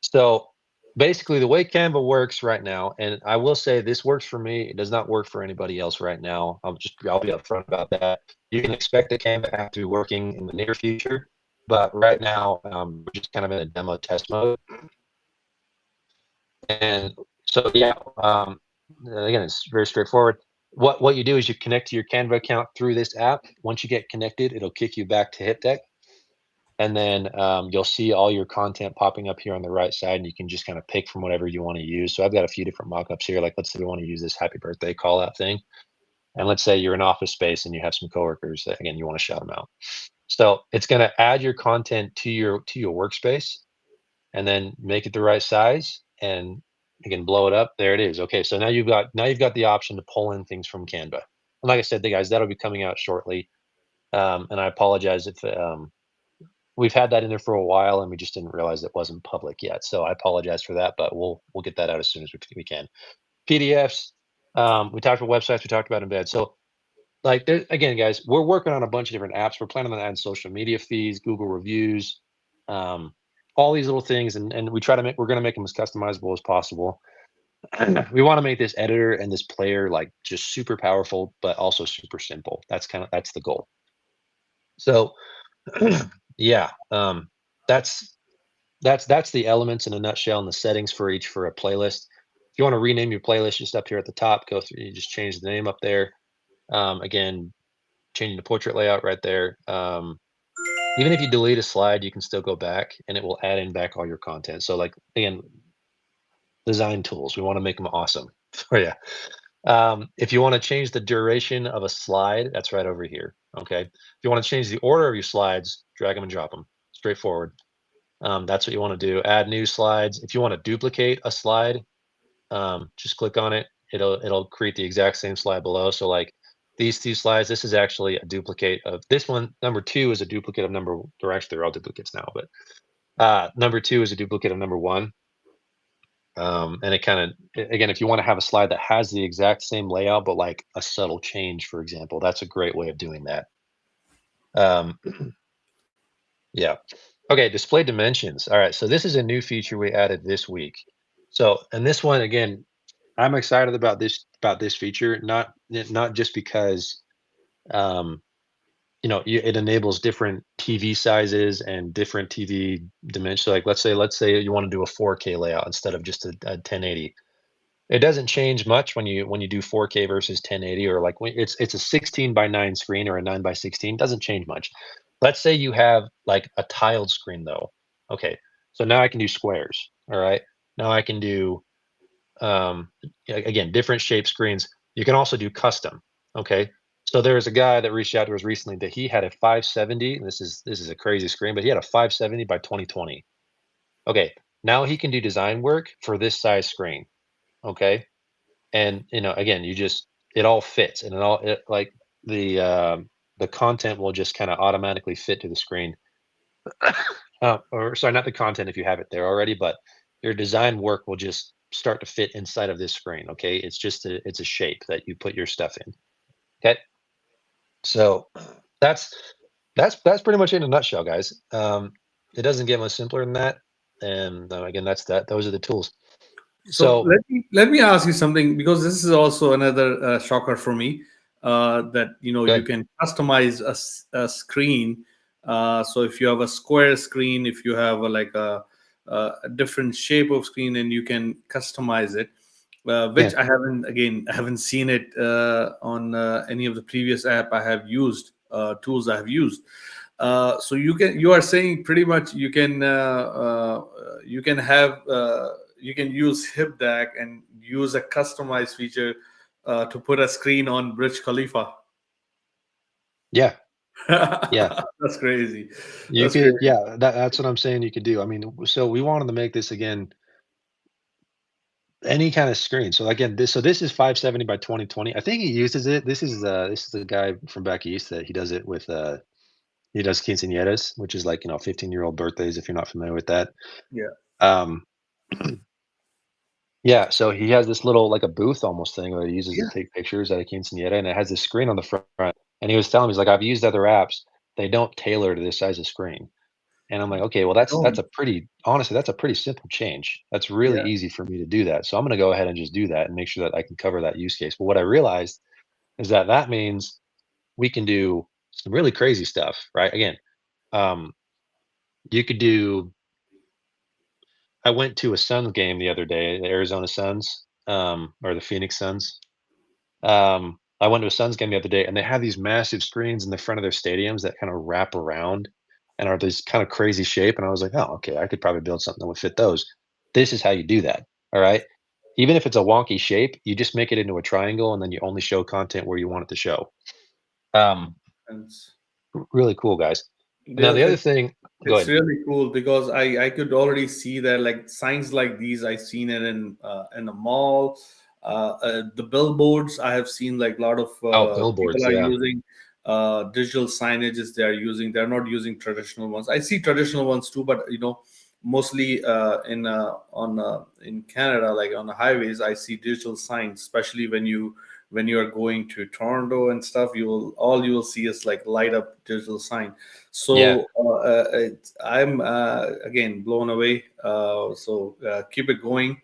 Speaker 2: So basically the way Canva works right now, and I will say this works for me. It does not work for anybody else right now. I'll be upfront about that. You can expect the Canva app to be working in the near future, but right now we're just kind of in a demo test mode. And so yeah, again, it's very straightforward. What you do is you connect to your Canva account through this app. Once you get connected, it'll kick you back to HipDeck. And then you'll see all your content popping up here on the right side, and you can just kind of pick from whatever you want to use. So I've got a few different mockups here. Like, let's say we want to use this happy birthday call out thing. And let's say you're in office space and you have some coworkers that, again, you want to shout them out. So it's going to add your content to your workspace, and then make it the right size, and you can blow it up. There it is. Okay, so now you've got the option to pull in things from Canva. And like I said, guys, that'll be coming out shortly. And I apologize if we've had that in there for a while and we just didn't realize it wasn't public yet. So I apologize for that, but we'll get that out as soon as we can. PDFs. We talked about websites. We talked about embed. So like again, guys, we're working on a bunch of different apps. We're planning on adding social media feeds, Google reviews, all these little things, and we're going to make them as customizable as possible. We want to make this editor and this player like just super powerful, but also super simple. That's the goal. So yeah, that's the elements in a nutshell, and the settings for a playlist. If you want to rename your playlist, just up here at the top, go through, you just change the name up there. Again, changing the portrait layout right there. Even if you delete a slide, you can still go back and it will add in back all your content. So like, again, design tools, we want to make them awesome for you. If you want to change the duration of a slide, that's right over here. Okay. If you want to change the order of your slides, drag them and drop them. Straightforward. That's what you want to do. Add new slides. If you want to duplicate a slide, just click on it. It'll create the exact same slide below. So like these two slides, this is actually a duplicate of this one. Number 2 is a duplicate of number, or actually they're all duplicates now, but number 2 is a duplicate of number 1. And it kind of, again, if you want to have a slide that has the exact same layout, but like a subtle change, for example, that's a great way of doing that. Yeah. Okay, display dimensions. All right, so this is a new feature we added this week. So, and this one, again, I'm excited about this feature, not just because it enables different TV sizes and different TV dimensions. So like let's say you want to do a 4K layout instead of just a 1080. It doesn't change much when you do 4K versus 1080, or like when it's a 16:9 screen or a 9:16. Doesn't change much. Let's say you have like a tiled screen though. Okay, so now I can do squares. All right, now I can do again, different shape screens. You can also do custom. Okay, so there was a guy that reached out to us recently that he had a 570. And this is a crazy screen, but he had a 570 by 2020. Okay, now he can do design work for this size screen. Okay, and again, it all fits, and like the content will just kind of automatically fit to the screen. Or sorry, not the content if you have it there already, but your design work will just start to fit inside of this screen. Okay, it's just it's a shape that you put your stuff in. Okay, so that's pretty much in a nutshell, guys. It doesn't get much simpler than that, and again, those are the tools.
Speaker 1: So let me ask you something, because this is also another shocker for me, that you can customize a screen. So if you have a square screen, if you have a different shape of screen, and you can customize it, which I haven't seen it on any of the previous app I have used, tools I have used. So you are saying pretty much you can use HipDeck and use a customized feature to put a screen on Burj Khalifa.
Speaker 2: Yeah. Yeah.
Speaker 1: That's crazy.
Speaker 2: You could, yeah, that's what I'm saying you could do. I mean, so we wanted to make this, again, any kind of screen. So again, this is 570 by 2020. I think he uses it. This is a guy from back east that he does it with. He does quinceañeras, which is like 15-year-old birthdays, if you're not familiar with that.
Speaker 1: Yeah.
Speaker 2: Yeah, so he has this little, like a booth almost thing that he uses to take pictures at a quinceañera, and it has this screen on the front. And he was telling me, he's like, I've used other apps, they don't tailor to this size of screen. And I'm like, okay, well,
Speaker 1: No.
Speaker 2: honestly, that's a pretty simple change. That's really
Speaker 1: Yeah.
Speaker 2: easy for me to do that. So I'm going to go ahead and just do that and make sure that I can cover that use case. But what I realized is that that means we can do some really crazy stuff, right? Again, um, you could do. I went to a Suns game the other day, the Arizona Suns, or the Phoenix Suns. I went to a Suns game the other day, and they have these massive screens in the front of their stadiums that kind of wrap around and are this kind of crazy shape. And I was like, oh, okay, I could probably build something that would fit those. This is how you do that. All right. Even if it's a wonky shape, you just make it into a triangle, and then you only show content where you want it to show. Um,
Speaker 1: And
Speaker 2: Really cool, guys. Now,
Speaker 1: there,
Speaker 2: the other thing, go
Speaker 1: it's
Speaker 2: ahead.
Speaker 1: really cool because I could already see that like signs like these I seen it in the mall, the billboards I have seen like a lot of
Speaker 2: Oh,
Speaker 1: people
Speaker 2: billboards.
Speaker 1: are
Speaker 2: Yeah.
Speaker 1: using digital signages they are using. They're not using traditional ones. I see traditional ones too, but mostly in Canada, like on the highways, I see digital signs, especially when you are going to Toronto and stuff. You will see is like light up digital sign.
Speaker 2: Yeah.
Speaker 1: So I'm again blown away. Keep it going.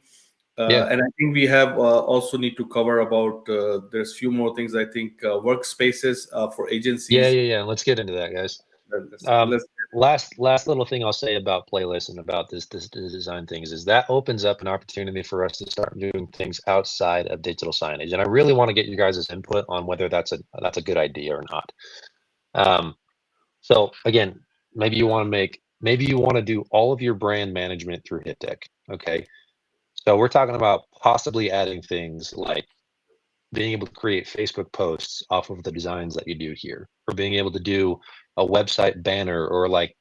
Speaker 2: Yeah.
Speaker 1: And I think we have also need to cover about there's few more things. I think workspaces for
Speaker 2: Yeah.
Speaker 1: agencies.
Speaker 2: Yeah. Yeah. Let's get into that, guys.
Speaker 1: Let's,
Speaker 2: Um,
Speaker 1: let's
Speaker 2: last little thing I'll say about playlists and about this design things is that opens up an opportunity for us to start doing things outside of digital signage. And I really want to get you guys' input on whether that's a good idea or not. Um, so again, maybe you want to do all of your brand management through HipDeck. Okay. So we're talking about possibly adding things like being able to create Facebook posts off of the designs that you do here, or being able to do a website banner, or like,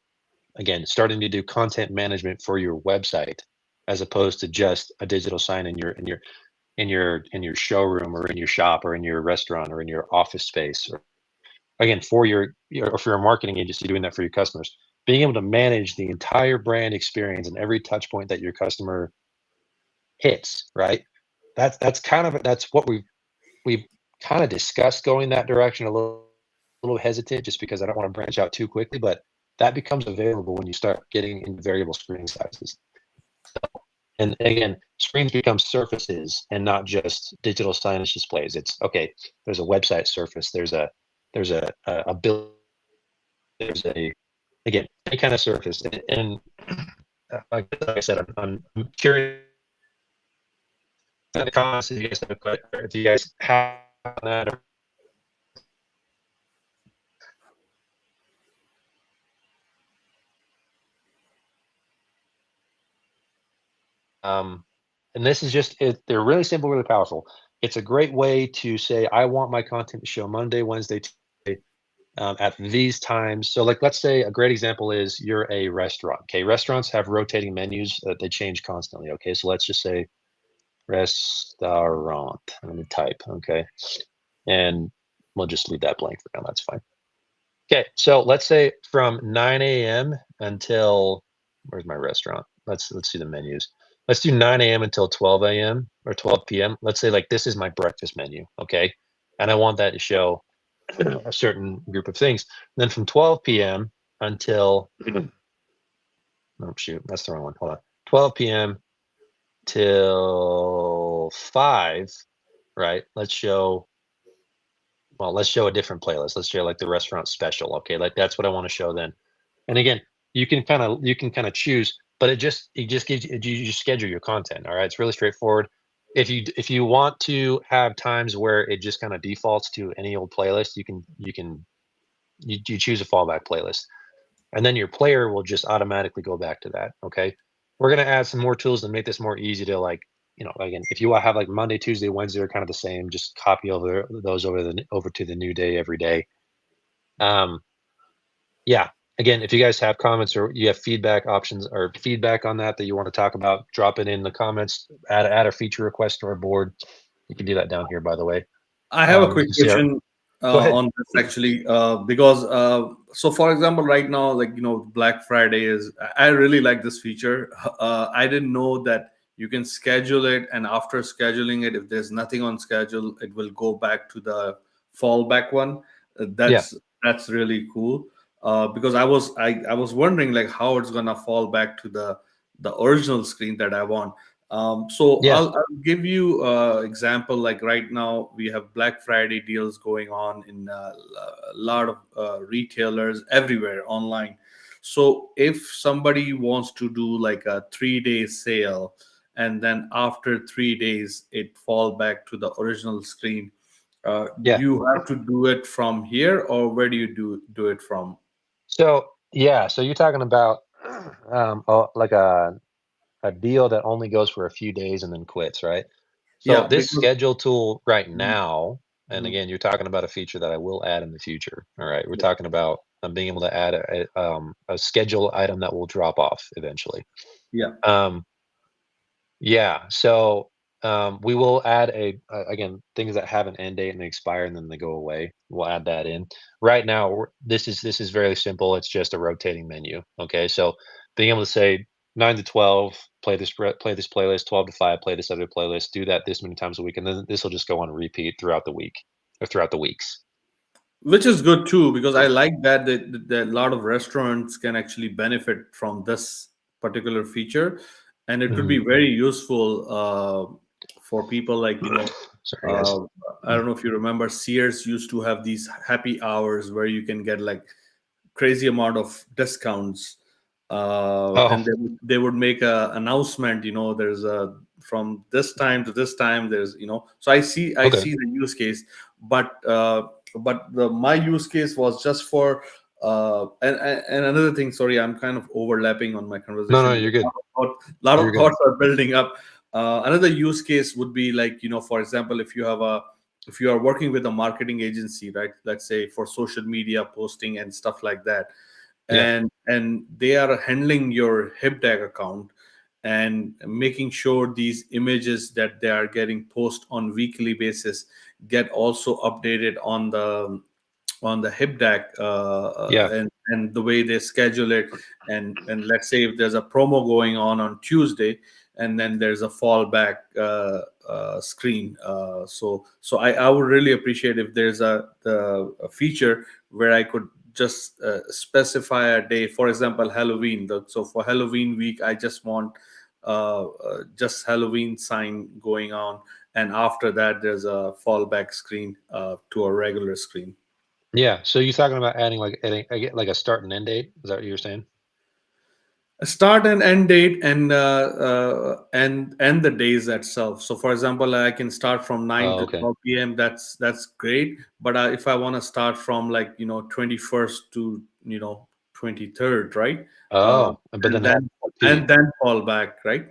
Speaker 2: again, starting to do content management for your website as opposed to just a digital sign in your showroom, or in your shop, or in your restaurant, or in your office space, or again for or for your marketing agency doing that for your customers. Being able to manage the entire brand experience and every touch point that your customer hits, right? That's what we've kind of discussed going that direction, a little hesitant just because I don't want to branch out too quickly, but that becomes available when you start getting into variable screen sizes. And again, screens become surfaces and not just digital signage displays. It's okay. There's a website surface. There's a bill. There's a again any kind of surface. And like I said, I'm curious in the comments if you guys have a question, or if you guys have that. Um, and this is just it. They're really simple, really powerful. It's a great way to say, I want my content to show Monday, Wednesday, Tuesday, at these times. So, like, let's say a great example is you're a restaurant. Okay, restaurants have rotating menus that they change constantly. Okay, so let's just say restaurant. I'm gonna type. Okay, and we'll just leave that blank for now. That's fine. Okay, so let's say from 9 a.m. until where's my restaurant? Let's see the menus. Let's do 9 a.m. until 12 a.m. or 12 p.m. Let's say like this is my breakfast menu, okay? And I want that to show a certain group of things. Then from 12 p.m. until oh shoot, that's the wrong one. Hold on. 12 p.m. till 5, right? Let's show a different playlist. Let's show like the restaurant special. Okay, like that's what I want to show then. And again, you can kind of choose, but it just gives you just schedule your content. All right, it's really straightforward. If you want to have times where it just kind of defaults to any old playlist, you choose a fallback playlist, and then your player will just automatically go back to that. Okay, we're gonna add some more tools to make this more easy to like. Again, if you have like Monday, Tuesday, Wednesday are kind of the same, just copy over those over to the new day every day. Um, yeah. Again, if you guys have comments or you have feedback options or feedback on that you want to talk about, drop it in the comments. Add a feature request to our board. You can do that down here, by the way.
Speaker 1: I have a
Speaker 2: You
Speaker 1: quick
Speaker 2: can see our.
Speaker 1: question
Speaker 2: Go ahead.
Speaker 1: on this actually, because so for example, right now, like Black Friday is. I really like this feature. I didn't know that you can schedule it, and after scheduling it, if there's nothing on schedule, it will go back to the fallback one.
Speaker 2: Yeah.
Speaker 1: That's really cool. because I was wondering like how it's gonna fall back to the original screen that I want. So
Speaker 2: Yeah,
Speaker 1: I'll give you example. Like right now, we have Black Friday deals going on in a lot of retailers everywhere online. So if somebody wants to do like a 3 day sale, and then after 3 days it fall back to the original screen,
Speaker 2: yeah.
Speaker 1: you have to do it from here, or where do you do it from?
Speaker 2: So yeah, so you're talking about like a deal that only goes for a few days and then quits, right? So
Speaker 1: Yeah,
Speaker 2: this
Speaker 1: because
Speaker 2: schedule tool right
Speaker 1: Mhm,
Speaker 2: now, and
Speaker 1: mhm,
Speaker 2: again, you're talking about a feature that I will add in the future. All right, we're
Speaker 1: yeah,
Speaker 2: talking about being able to add a schedule item that will drop off eventually.
Speaker 1: yeah.
Speaker 2: Um, yeah, so we will add again things that have an end date and they expire and then they go away. We'll add that in. Right now, this is very simple. It's just a rotating menu. Okay, so being able to say 9 to 12, play this playlist, 12 to 5, play this other playlist, do that this many times a week, and then this will just go on repeat throughout the week or throughout the weeks.
Speaker 1: Which is good too, because I like that a lot of restaurants can actually benefit from this particular feature, and it could be
Speaker 2: Mhm.
Speaker 1: very useful for people like
Speaker 2: Sorry, guys.
Speaker 1: uh, I don't know if you remember, Sears used to have these happy hours where you can get like crazy amount of discounts,
Speaker 2: Oh,
Speaker 1: and they would make a announcement, there's a from this time to this time, there's so I
Speaker 2: okay.
Speaker 1: see the use case. But my use case was just for and another thing, sorry, I'm kind of overlapping on my
Speaker 2: No, no,
Speaker 1: conversation
Speaker 2: you're
Speaker 1: because
Speaker 2: good.
Speaker 1: lot
Speaker 2: You're
Speaker 1: of
Speaker 2: good.
Speaker 1: thoughts are building up. Another use case would be like, for example, if you are working with a marketing agency, right? Let's say for social media posting and stuff like that,
Speaker 2: Yeah,
Speaker 1: and they are handling your HipDeck account and making sure these images that they are getting post on weekly basis get also updated on the HipDeck,
Speaker 2: yeah,
Speaker 1: and the way they schedule it, and let's say if there's a promo going on Tuesday, and then there's a fallback screen. So I would really appreciate if there's a feature where I could just specify a day, for example, Halloween. So for Halloween week, I just want just Halloween sign going on, and after that, there's a fallback screen to a regular screen.
Speaker 2: yeah. So you're talking about adding like a start and end date? Is that what you were saying?
Speaker 1: A start and end date, and the days itself. So for example, I can start from 9
Speaker 2: Oh,
Speaker 1: to
Speaker 2: okay.
Speaker 1: 12 p.m. That's great. But if I want to start from like 21st to 23rd, right? uh,
Speaker 2: Oh, but then
Speaker 1: and
Speaker 2: have
Speaker 1: then
Speaker 2: repeat.
Speaker 1: fall back, right?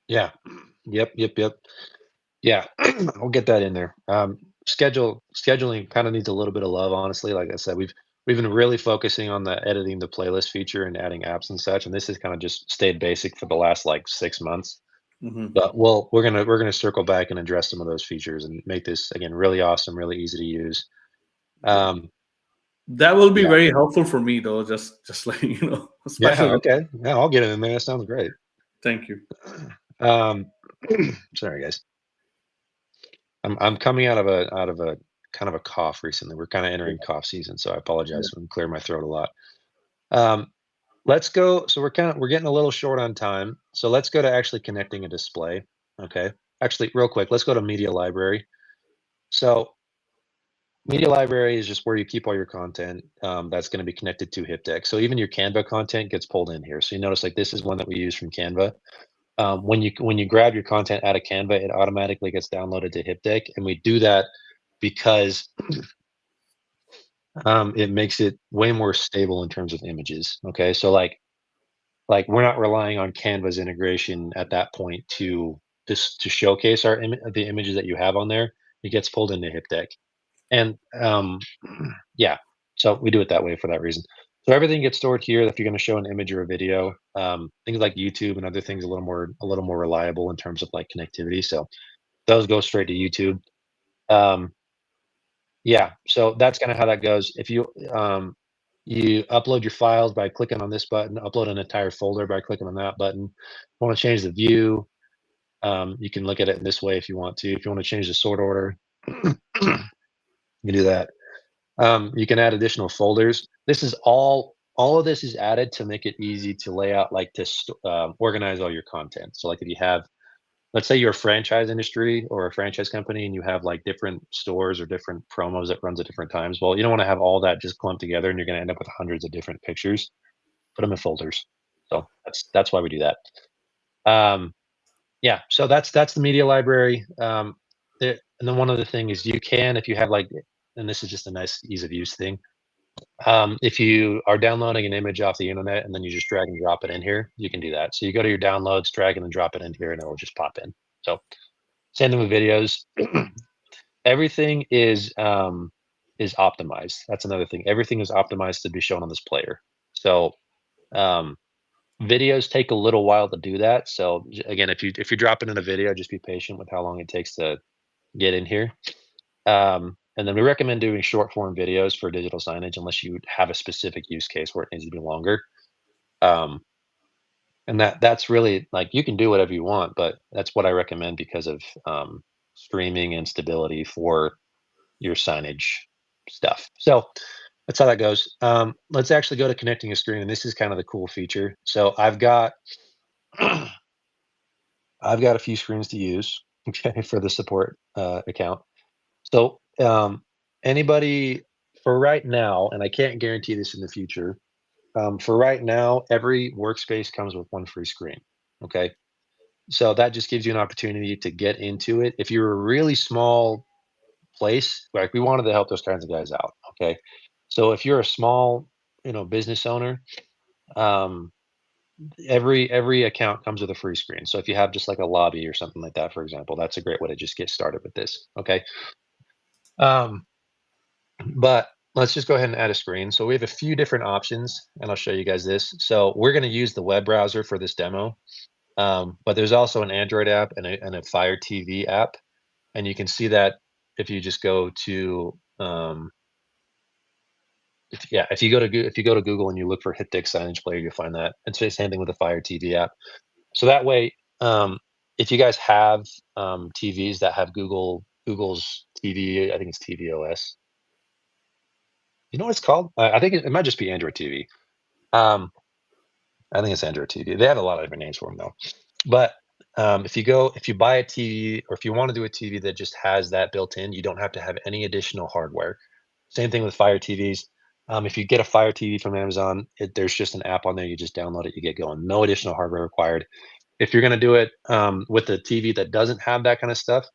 Speaker 2: Yeah. Yep, yep, yep. Yeah, I'll get that in there. Scheduling kind of needs a little bit of love, honestly. Like I said, we've been really focusing on the editing the playlist feature and adding apps and such, and this has kind of just stayed basic for the last like 6 months.
Speaker 1: Hmm.
Speaker 2: But we're gonna circle back and address some of those features and make this again really awesome, really easy to use.
Speaker 1: Yeah,
Speaker 2: Um,
Speaker 1: that will be
Speaker 2: yeah,
Speaker 1: very helpful for me though. Just like
Speaker 2: yeah,
Speaker 1: especially.
Speaker 2: okay, yeah, I'll get it in there. That sounds great.
Speaker 1: Thank you.
Speaker 2: Um, sorry guys. I'm coming out of a kind of a cough recently. We're kind of
Speaker 1: Yeah,
Speaker 2: entering cough season, so I
Speaker 1: yeah,
Speaker 2: apologize if I'm clearing my throat a lot. Um, let's go. So we're getting a little short on time. So let's go to actually connecting a display. Okay. Actually, real quick, let's go to media library. So media library is just where you keep all your content that's going to be connected to HipDeck. So even your Canva content gets pulled in here. So you notice like this is one that we use from Canva. When you grab your content out of Canva, it automatically gets downloaded to HipDeck, and we do that because it makes it way more stable in terms of images. Okay, so like we're not relying on Canva's integration at that point to just to showcase the images that you have on there. It gets pulled into HipDeck, and yeah, so we do it that way for that reason. So everything gets stored here. If you're going to show an image or a video, things like YouTube and other things a little more reliable in terms of like connectivity. So those go straight to YouTube. Um, Yeah, so that's kinda how that goes. If you upload your files by clicking on this button, upload an entire folder by clicking on that button. Wanna change the view, you can look at it in this way if you want to. If you wanna change the sort order, you can do that. You can add additional folders. this is all of this is added to make it easy to lay out, like to organize all your content. So like if you have, let's say you're a franchise industry or a franchise company and you have like different stores or different promos that runs at different times. Well, you don't want to have all that just clumped together and you're going to end up with hundreds of different pictures. Put them in folders. So that's why we do that. Um, yeah, so that's the media library. And then one other thing is you can, if you have like, and this is just a nice ease of use thing. If you are downloading an image off the internet and then you just drag and drop it in here, you can do that. So you go to your downloads, drag and then drop it in here, and it will just pop in. So same thing with videos. Everything is optimized. That's another thing. Everything is optimized to be shown on this player. So um, videos take a little while to do that. So again, if you're dropping in a video, just be patient with how long it takes to get in here. And then we recommend doing short form videos for digital signage unless you have a specific use case where it needs to be longer. Um, and that's really like you can do whatever you want, but that's what I recommend because of streaming and stability for your signage stuff. So that's how that goes. Let's actually go to connecting a screen, and this is kind of the cool feature. So I've got I've got a few screens to use, okay, for the support account. So anybody for right now, and I can't guarantee this in the future. For right now, every workspace comes with one free screen. Okay, so that just gives you an opportunity to get into it. If you're a really small place, like we wanted to help those kinds of guys out. Okay, so if you're a small, business owner, um, every account comes with a free screen. So if you have just like a lobby or something like that, for example, that's a great way to just get started with this. Okay, um, but let's just go ahead and add a screen. So we have a few different options, and I'll show you guys this. So we're going to use the web browser for this demo, but there's also an Android app and a Fire TV app, and you can see that if you just go to if you go to Google and you look for HipDeck Signage Player, you'll find that. It's the same thing with the Fire TV app. So that way, if you guys have TVs that have Google's TV, I think it's tvOS. You know what it's called? I think it might just be Android TV. Um, I think it's Android TV. They have a lot of different names for them though. But if you buy a TV or if you want to do a TV that just has that built in, you don't have to have any additional hardware. Same thing with Fire TVs. If you get a Fire TV from Amazon, there's just an app on there. You just download it, you get going. No additional hardware required. If you're going to do it with a TV that doesn't have that kind of stuff,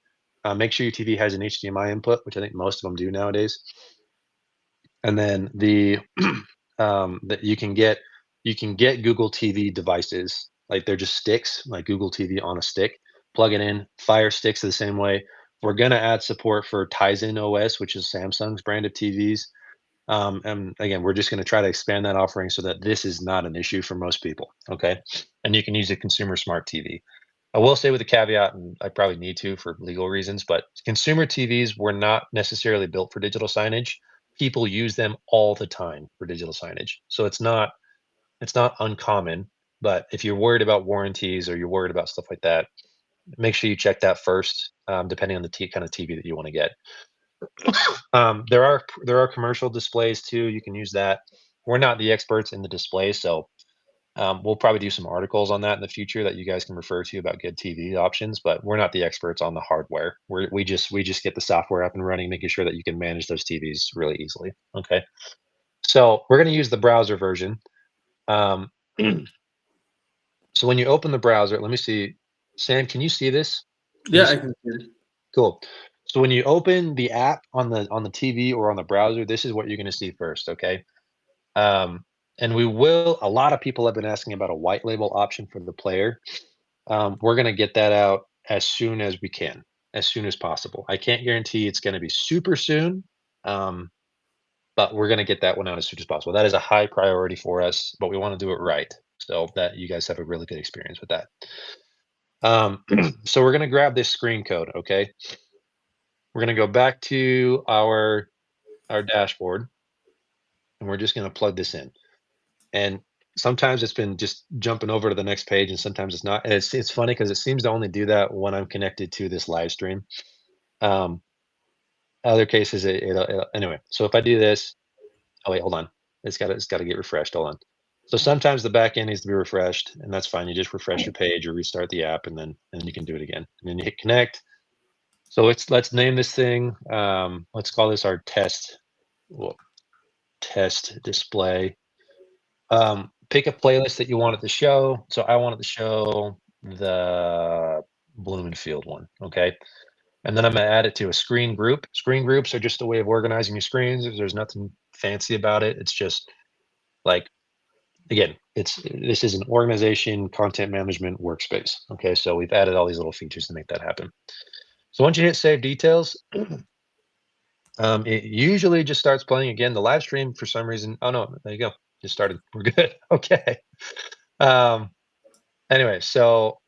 Speaker 2: make sure your TV has an HDMI input, which I think most of them do nowadays. And then that you can get Google TV devices, like they're just sticks, like Google TV on a stick. Plug it in. Fire sticks the same way. We're gonna add support for Tizen OS, which is Samsung's brand of TVs. And again, we're just gonna try to expand that offering so that this is not an issue for most people. Okay, and you can use a consumer smart TV. I will say with a caveat, and I probably need to for legal reasons, but consumer TVs were not necessarily built for digital signage. People use them all the time for digital signage. So it's not uncommon, but if you're worried about warranties or you're worried about stuff like that, make sure you check that first, depending on the kind of TV that you want to get. There are commercial displays too. You can use that. We're not the experts in the display, so we'll probably do some articles on that in the future that you guys can refer to about good TV options. But we're not the experts on the hardware. We just get the software up and running, making sure that you can manage those TVs really easily. Okay, so we're going to use the browser version. Um, so when you open the browser, let me see, Sam, can you see this? Can you
Speaker 1: Yeah, I
Speaker 2: see?
Speaker 1: can see it.
Speaker 2: Cool. So when you open the app on the TV or on the browser, this is what you're going to see first. Okay. Um, and a lot of people have been asking about a white label option for the player. We're going to get that out as soon as we can, as soon as possible. I can't guarantee it's going to be super soon, um, but we're going to get that one out as soon as possible. That is a high priority for us, but we want to do it right so that you guys have a really good experience with that. So we're going to grab this screen code. Okay. We're going to go back to our dashboard, and we're just going to plug this in. And sometimes it's been just jumping over to the next page, and sometimes it's not. And it's funny because it seems to only do that when I'm connected to this live stream. Um, Other cases, anyway. So if I do this, oh wait, hold on. It's got to get refreshed. Hold on. So sometimes the back end needs to be refreshed, and that's fine. You just refresh your page or restart the app, and then you can do it again. And then you hit connect. So let's name this thing. Let's call this our test display. Pick a playlist that you want it to show. So I want it to show the Blumenfield one. Okay. And then I'm going to add it to a screen group. Screen groups are just a way of organizing your screens. There's nothing fancy about it. It's just like, again, this is an organization, content management workspace. Okay. So we've added all these little features to make that happen. So once you hit save details, it usually just starts playing again. The live stream, for some reason, oh no, there you go. Just started. We're good. Okay. Anyway, so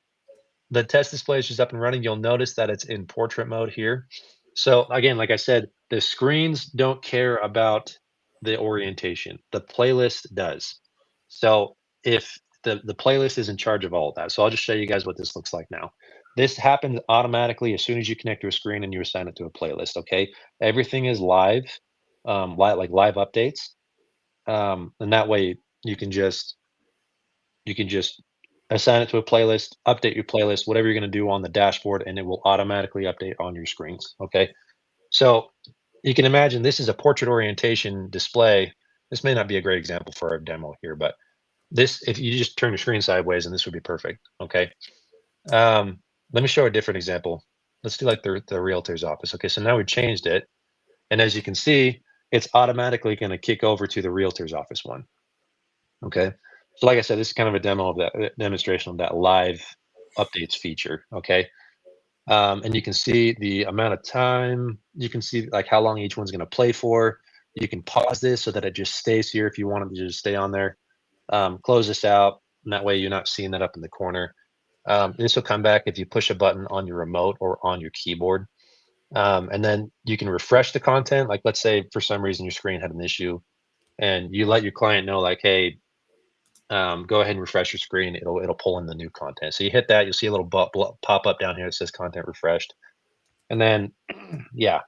Speaker 2: the test display is just up and running. You'll notice that it's in portrait mode here. So again, like I said, the screens don't care about the orientation. The playlist does. So if the playlist is in charge of all of that. So I'll just show you guys what this looks like now. This happens automatically as soon as you connect to a screen and you assign it to a playlist. Okay. Everything is live, like live updates. And that way you can just assign it to a playlist, update your playlist, whatever you're going to do on the dashboard, and it will automatically update on your screens. Okay. So you can imagine this is a portrait orientation display. This may not be a great example for our demo here, but this, if you just turn your screen sideways, and this would be perfect. Okay. Let me show a different example. Let's do like the realtor's office. Okay. So now we've changed it. And as you can see, it's automatically going to kick over to the realtor's office one. Okay. So like I said, this is kind of a demo of that demonstration of that live updates feature. Okay. And you can see the amount of time. You can see like how long each one's going to play for. You can pause this so that it just stays here if you want it to just stay on there. Close this out, and that way you're not seeing that up in the corner. This will come back if you push a button on your remote or on your keyboard. And then you can refresh the content. Like let's say for some reason your screen had an issue, and you let your client know like, hey, go ahead and refresh your screen. It'll pull in the new content. So you hit that, you'll see a little pop up down here that says content refreshed. And then, yeah,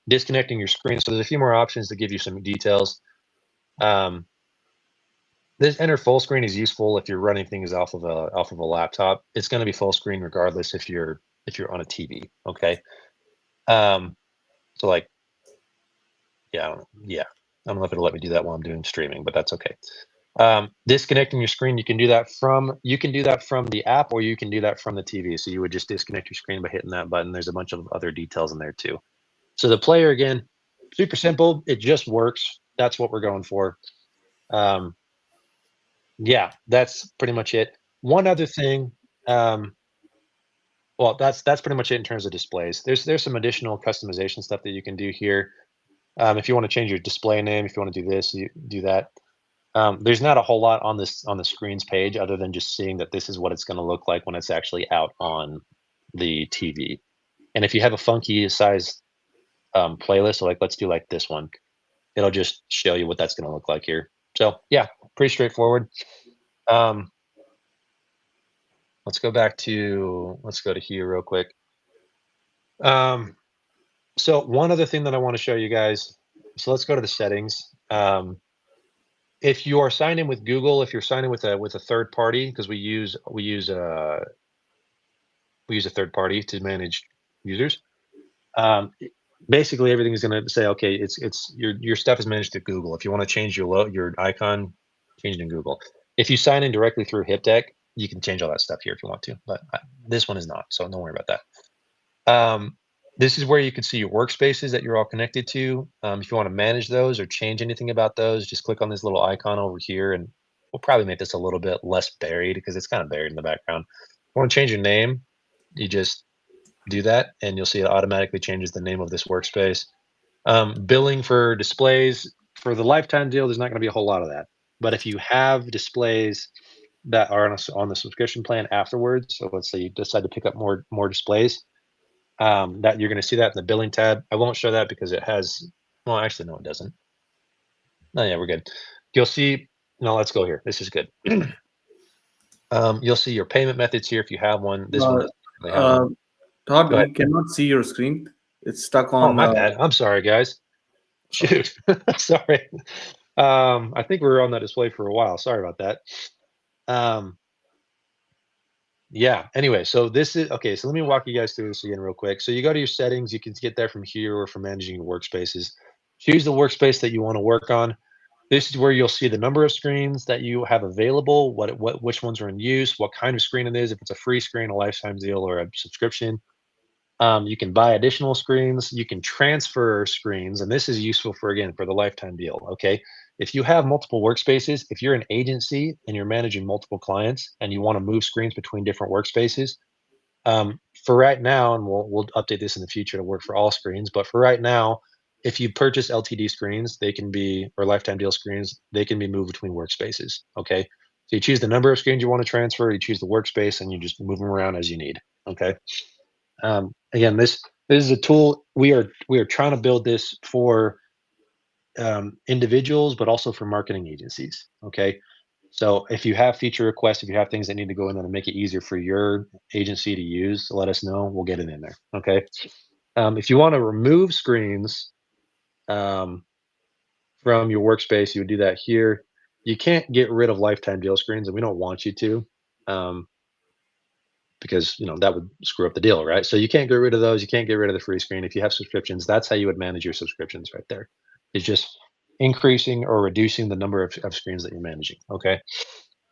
Speaker 2: disconnecting your screen. So there's a few more options to give you some details. This enter full screen is useful if you're running things off of a laptop. It's going to be full screen regardless if you're on a TV. Okay. So like, yeah, I don't know if it'll let me do that while I'm doing streaming, but that's okay. Disconnecting your screen, you can do that from the app, or you can do that from the TV. So you would just disconnect your screen by hitting that button. There's a bunch of other details in there too. So the player, again, super simple. It just works. That's what we're going for. Yeah, that's pretty much it. One other thing, well, that's pretty much it in terms of displays. There's some additional customization stuff that you can do here. If you want to change your display name, if you want to do this, you do that. There's not a whole lot on the screens page other than just seeing that this is what it's going to look like when it's actually out on the TV. And if you have a funky size playlist, so like let's do like this one, it'll just show you what that's going to look like here. So yeah, pretty straightforward. Let's go to here real quick. So one other thing that I want to show you guys. So let's go to the settings. If you are signed in with Google, if you're signed in with a third party, because we use a third party to manage users. Basically, everything is going to say, okay, it's your stuff is managed at Google. If you want to change your icon, change it in Google. If you sign in directly through HipDeck, you can change all that stuff here if you want to. But this one is not, so don't worry about that. This is where you can see your workspaces that you're all connected to. If you want to manage those or change anything about those, just click on this little icon over here, and we'll probably make this a little bit less buried because it's kind of buried in the background. If you want to change your name, you just do that, and you'll see it automatically changes the name of this workspace. Billing for displays, for the lifetime deal, there's not going to be a whole lot of that. But if you have displays that are on the subscription plan afterwards, so let's say you decide to pick up more displays, that you're going to see that in the billing tab. I won't show that because it has, well, actually, no, it doesn't. Oh, yeah, we're good. You'll see, no, let's go here. This is good. You'll see your payment methods here if you have one. This one doesn't really have one.
Speaker 1: Todd, we cannot see your screen. It's stuck on.
Speaker 2: Oh, my bad. I'm sorry, guys. Shoot. Sorry. I think we were on that display for a while. Sorry about that. Um, yeah. Anyway, so this is okay. So let me walk you guys through this again real quick. So you go to your settings. You can get there from here or from managing your workspaces. Choose the workspace that you want to work on. This is where you'll see the number of screens that you have available, which ones are in use, what kind of screen it is, if it's a free screen, a lifetime deal, or a subscription. You can buy additional screens. You can transfer screens, and this is useful for again for the lifetime deal. Okay, if you have multiple workspaces, if you're an agency and you're managing multiple clients and you want to move screens between different workspaces, for right now, and we'll update this in the future to work for all screens, but for right now, if you purchase LTD screens, they can be or lifetime deal screens, they can be moved between workspaces. Okay, so you choose the number of screens you want to transfer, you choose the workspace, and you just move them around as you need. Okay. Again, this is a tool we are trying to build this for individuals, but also for marketing agencies. Okay, so if you have feature requests, if you have things that need to go in there to make it easier for your agency to use, let us know. We'll get it in there. Okay. If you want to remove screens um, from your workspace, you would do that here. You can't get rid of lifetime deal screens, and we don't want you to. Um, because that would screw up the deal, right? So you can't get rid of those. You can't get rid of the free screen. If you have subscriptions, that's how you would manage your subscriptions right there. It's just increasing or reducing the number of screens that you're managing. Okay.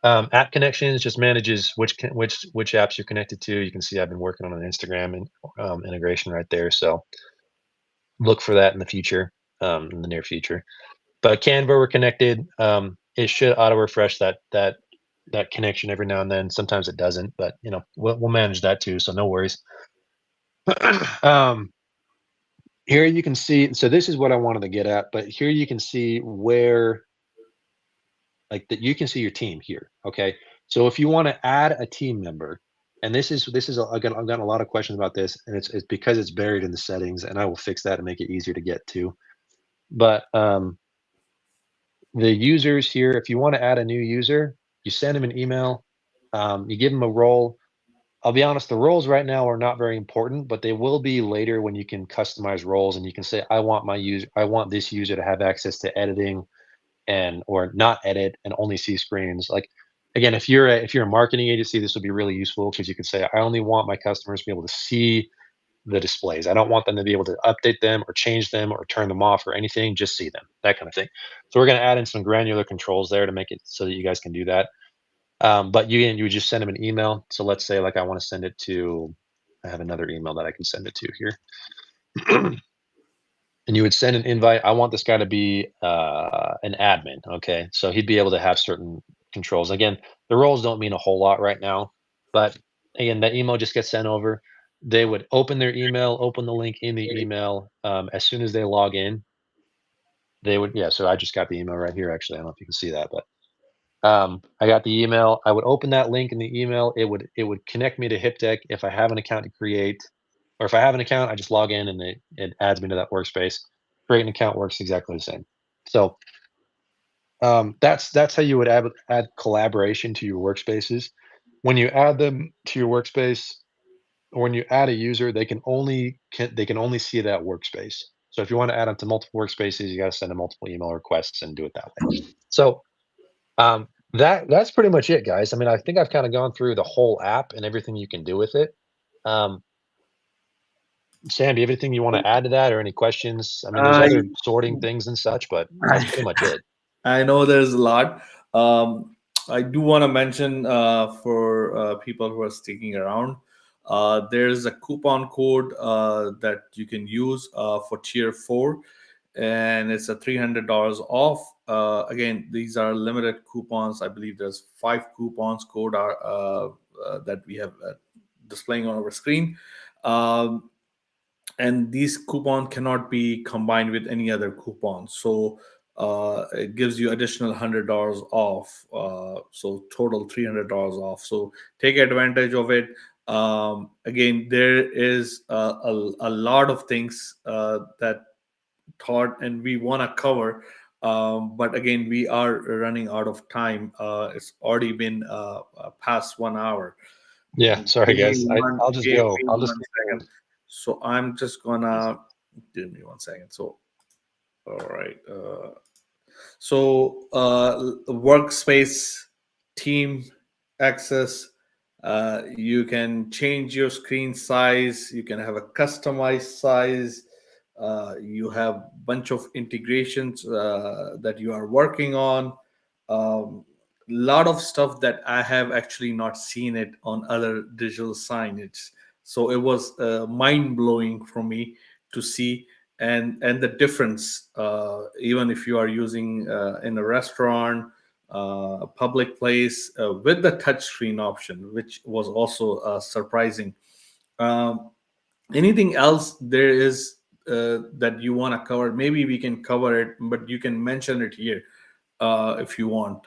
Speaker 2: App connections just manages which apps you're connected to. You can see I've been working on an Instagram and integration right there. So look for that in the future, in the near future. But Canva, we're connected. It should auto refresh that connection every now and then. Sometimes it doesn't, but we'll manage that too. So no worries. um, Here you can see. So this is what I wanted to get at, but here you can see where like that you can see your team here. Okay, so if you want to add a team member, and this is I've gotten a lot of questions about this, and it's because it's buried in the settings, and I will fix that and make it easier to get to. But the users here, if you want to add a new user, you send them an email, you give them a role. I'll be honest, the roles right now are not very important, but they will be later when you can customize roles and you can say, I want this user to have access to editing and or not edit and only see screens. Like again, if you're a marketing agency, this would be really useful because you could say, I only want my customers to be able to see the displays. I don't want them to be able to update them or change them or turn them off or anything, just see them, that kind of thing. So we're going to add in some granular controls there to make it so that you guys can do that. But you would just send them an email. So let's say like I want to send it to, I have another email that I can send it to here. And you would send an invite. I want this guy to be an admin. Okay. So he'd be able to have certain controls. Again, the roles don't mean a whole lot right now, but again, that email just gets sent over. They would open their email, open the link in the email. As soon as they log in, they would, yeah. So I just got the email right here. Actually, I don't know if you can see that, but I got the email. I would open that link in the email. It would connect me to HipDeck if I have an account to create, or if I have an account, I just log in and it adds me to that workspace. Create an account works exactly the same. So that's how you would add collaboration to your workspaces. When you add them to your workspace, or when you add a user, they can only see that workspace. So if you want to add them to multiple workspaces, you got to send them multiple email requests and do it that way. So that's pretty much it, guys. I mean, I think I've kind of gone through the whole app and everything you can do with it. Um, Sam, do you have anything you want to add to that or any questions? I mean, there's
Speaker 1: I
Speaker 2: other sorting things and such, but that's pretty much it.
Speaker 1: I know there's a lot. I do want to mention for people who are sticking around, there's a coupon code that you can use for Tier 4, and it's a $300 off. Again, these are limited coupons. I believe there's 5 coupons code are that we have displaying on our screen. Um, and these coupon cannot be combined with any other coupon, so it gives you additional $100 off, so total $300 off, so take advantage of it. Again, there is a lot of things that thought and we want to cover, but again we are running out of time. It's already been past 1 hour.
Speaker 2: Yeah, sorry guys. I'll just
Speaker 1: Give
Speaker 2: go.
Speaker 1: me
Speaker 2: I'll just
Speaker 1: one second. So I'm just gonna give me 1 second. So, all right. So workspace, team access, you can change your screen size, you can have a customized size, you have bunch of integrations that you are working on. Lot of stuff that I have actually not seen it on other digital signage. So it was mind blowing for me to see, and the difference, even if you are using in a restaurant, a public place, with the touchscreen option, which was also surprising. Um, Anything else there is that you want to cover? Maybe we can cover it, but you can mention it here if you want.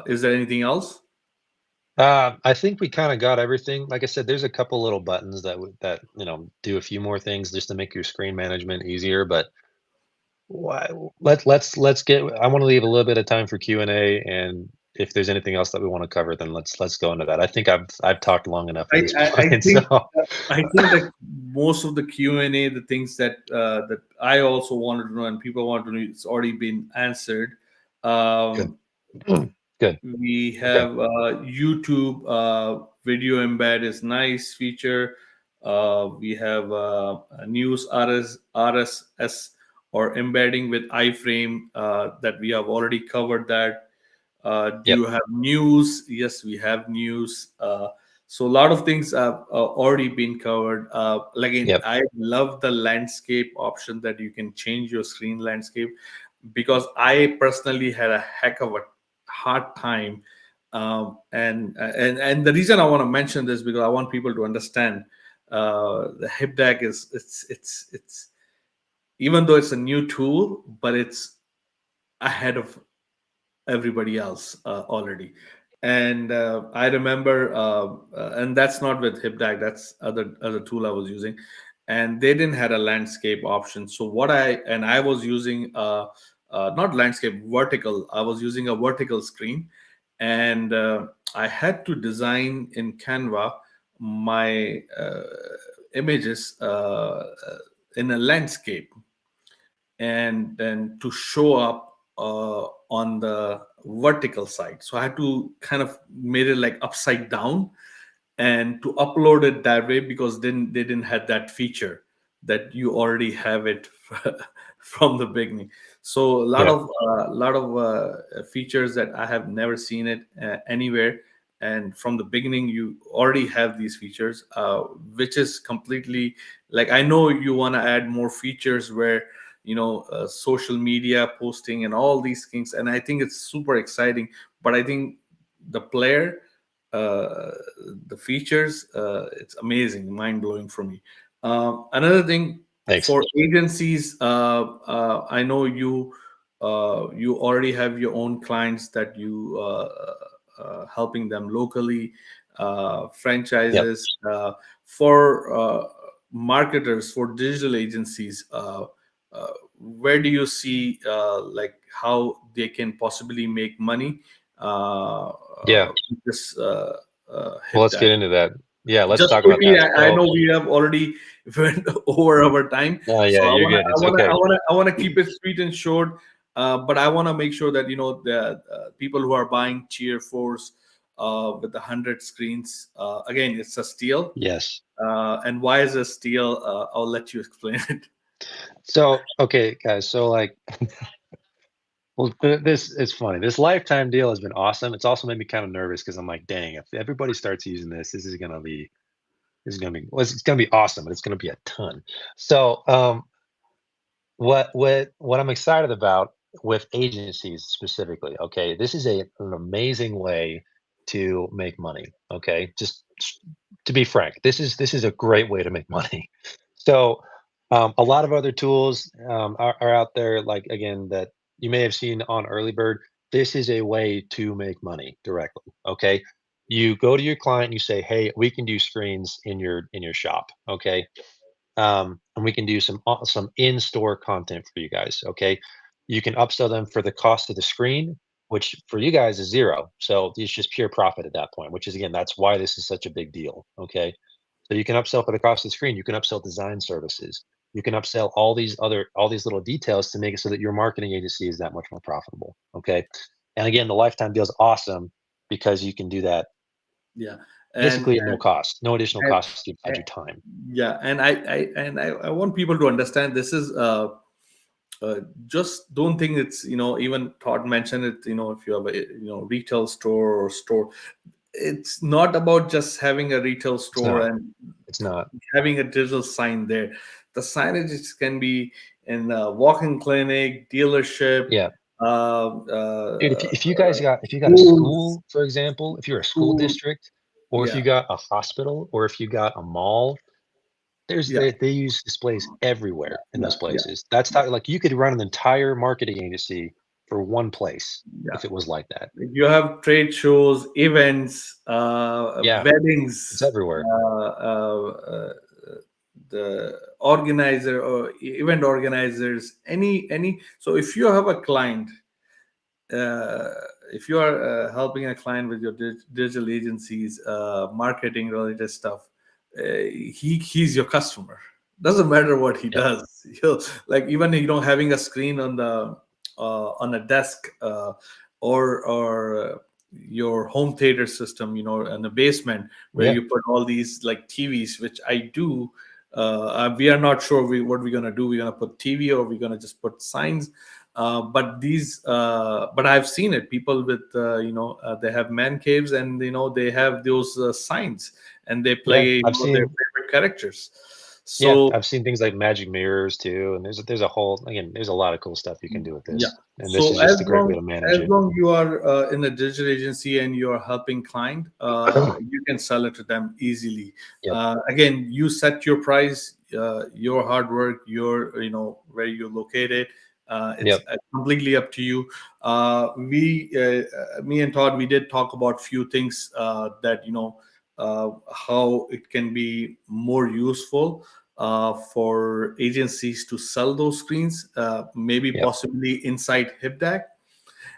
Speaker 1: Is there anything else?
Speaker 2: I think we kind of got everything. Like I said, there's a couple little buttons that do a few more things just to make your screen management easier. But why, let's get. I want to leave a little bit of time for Q&A, and if there's anything else that we want to cover, then let's go into that. I think I've talked long enough at
Speaker 1: I,
Speaker 2: this
Speaker 1: I, I
Speaker 2: point.
Speaker 1: think
Speaker 2: So
Speaker 1: I think that most of the Q&A, the things that I also wanted to know and people want to know, it's already been answered.
Speaker 2: good,
Speaker 1: Um,
Speaker 2: good.
Speaker 1: we
Speaker 2: Okay.
Speaker 1: have YouTube video embed is nice feature. We have a news RSS or embedding with iframe that we have already covered that. Do
Speaker 2: Yep.
Speaker 1: you have news? Yes, we have news. So a lot of things have already been covered. Again,
Speaker 2: Yep.
Speaker 1: I love the landscape option that you can change your screen landscape, because I personally had a heck of a hard time. And the reason I want to mention this, because I want people to understand the HipDeck is, it's even though it's a new tool, but it's ahead of everybody else already. And I remember, and that's not with HipDAC, that's other tool I was using, and they didn't had a landscape option. So I was using not landscape, vertical. I was using a vertical screen, and I had to design in Canva my images in a landscape, and then to show up on the vertical side. So I had to kind of made it like upside down and to upload it that way, because then they didn't have that feature that you already have it from the beginning. So a
Speaker 2: Yep.
Speaker 1: lot of features that I have never seen it anywhere, and from the beginning you already have these features, which is completely, like, I know you want to add more features where social media posting and all these things, and I think it's super exciting. But I think the player, uh, the features, it's amazing, mind blowing for me. Another thing
Speaker 2: Thanks.
Speaker 1: for agencies, I know you already have your own clients that you helping them locally,
Speaker 2: Yep.
Speaker 1: franchises, for marketers, for digital agencies. Where do you see like how they can possibly make money
Speaker 2: Yeah.
Speaker 1: with this
Speaker 2: Well,
Speaker 1: hip
Speaker 2: let's
Speaker 1: that?
Speaker 2: get into that. Yeah. Let's
Speaker 1: Just
Speaker 2: talk about
Speaker 1: quickly,
Speaker 2: that.
Speaker 1: I
Speaker 2: So,
Speaker 1: know we have already went over our time,
Speaker 2: oh
Speaker 1: so
Speaker 2: yeah, you're good. It's okay.
Speaker 1: I want to keep it sweet and short. But I want to make sure that the people who are buying Cheer Force with the 100 screens, again, it's a steal.
Speaker 2: Yes.
Speaker 1: And why is a steal? I'll let you explain it.
Speaker 2: So, okay, guys. So, like, well, this is funny. This lifetime deal has been awesome. It's also made me kind of nervous because I'm like, dang, if everybody starts using this, well, it's gonna be awesome, but it's gonna be a ton. So, what I'm excited about with agencies specifically, okay, this is an amazing way to make money. Okay, to be frank, this is a great way to make money. So, a lot of other tools are out there, like again that you may have seen on Early Bird. This is a way to make money directly. Okay, you go to your client, you say, "Hey, we can do screens in your shop." Okay, and we can do some in-store content for you guys. Okay, you can upsell them for the cost of the screen, which for you guys is zero. So it's just pure profit at that point. Which is again, that's why this is such a big deal. Okay, so you can upsell for the cost of the screen. You can upsell design services. You can upsell all these little details to make it so that your marketing agency is that much more profitable. Okay. And again, the lifetime deal is awesome because you can do that
Speaker 1: Yeah, and
Speaker 2: basically at no cost, no additional
Speaker 1: and,
Speaker 2: cost besides your time.
Speaker 1: yeah, and I want people to understand this is just don't think it's, even Todd mentioned it, if you have a, retail store or store, it's not about just having a retail
Speaker 2: It's
Speaker 1: store
Speaker 2: not.
Speaker 1: and
Speaker 2: It's not.
Speaker 1: having a digital sign there. The signage can be in a walk-in clinic, dealership,
Speaker 2: Yeah.
Speaker 1: uh,
Speaker 2: Dude,
Speaker 1: uh,
Speaker 2: if you got a
Speaker 1: schools,
Speaker 2: school, for example, if you're a school
Speaker 1: school.
Speaker 2: district, or if
Speaker 1: Yeah,
Speaker 2: you got a hospital, or if you got a mall,
Speaker 1: yeah,
Speaker 2: they use displays everywhere in
Speaker 1: yeah,
Speaker 2: those
Speaker 1: yeah,
Speaker 2: places. That's how, like, you could run an entire marketing agency for one place
Speaker 1: yeah.
Speaker 2: if it was like that.
Speaker 1: You have trade shows, events,
Speaker 2: Yeah, it's
Speaker 1: weddings,
Speaker 2: everywhere.
Speaker 1: the organizer or event organizers, any. So if you have a client, uh, if you are helping a client with your digital agencies, marketing related stuff, he's your customer. Doesn't matter what he
Speaker 2: Yep,
Speaker 1: does. He'll, like, even having a screen on a desk, or your home theater system, in the basement where
Speaker 2: yeah,
Speaker 1: you put all these like TVs, which I do. We are not sure what we're gonna do. We're gonna put TV or we're gonna just put signs. But I've seen it. People with they have man caves, and they have those signs, and they
Speaker 2: yeah,
Speaker 1: play their favorite characters. So
Speaker 2: I've seen things like magic mirrors too, and there's a whole again, there's a lot of cool stuff you can do with
Speaker 1: yeah.
Speaker 2: this, and this
Speaker 1: So
Speaker 2: is just a great way to manage
Speaker 1: as
Speaker 2: it.
Speaker 1: long you are in a digital agency and you are helping client, you can sell it to them easily.
Speaker 2: Yep,
Speaker 1: Again, you set your price, your hard work, your where you're located. It's
Speaker 2: yep,
Speaker 1: completely up to you. Me and Todd, we did talk about few things that how it can be more useful for agencies to sell those screens, maybe
Speaker 2: yep.
Speaker 1: possibly inside HipDeck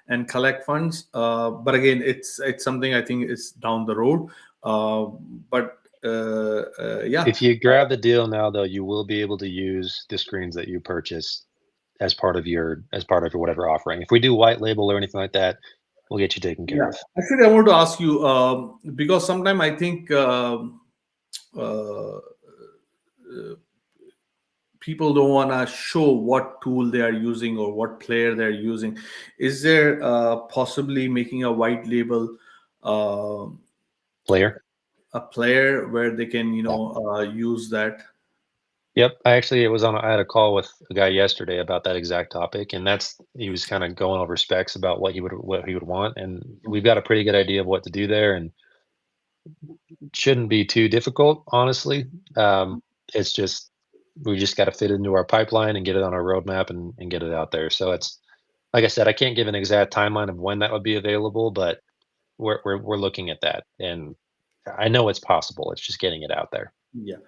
Speaker 1: and collect funds. But again, it's something I think is down the road. But yeah,
Speaker 2: If you grab the deal now, though, you will be able to use the screens that you purchase as part of your whatever offering. If we do white label or anything like that, we'll get you taken care
Speaker 1: yeah.
Speaker 2: of.
Speaker 1: Actually, I want to ask you, because sometimes I think uh, people don't want to show what tool they are using or what player they're using. Is there possibly making a white label, uh,
Speaker 2: Player?
Speaker 1: a player where they can
Speaker 2: Yeah.
Speaker 1: use that?
Speaker 2: Yep. I had a call with a guy yesterday about that exact topic, and he was kind of going over specs about what he would want, and we've got a pretty good idea of what to do there, and it shouldn't be too difficult, honestly. It's just we just got to fit it into our pipeline and get it on our roadmap and get it out there. So it's like I said, I can't give an exact timeline of when that would be available, but we're looking at that, and I know it's possible. It's just getting it out there.
Speaker 1: Yeah.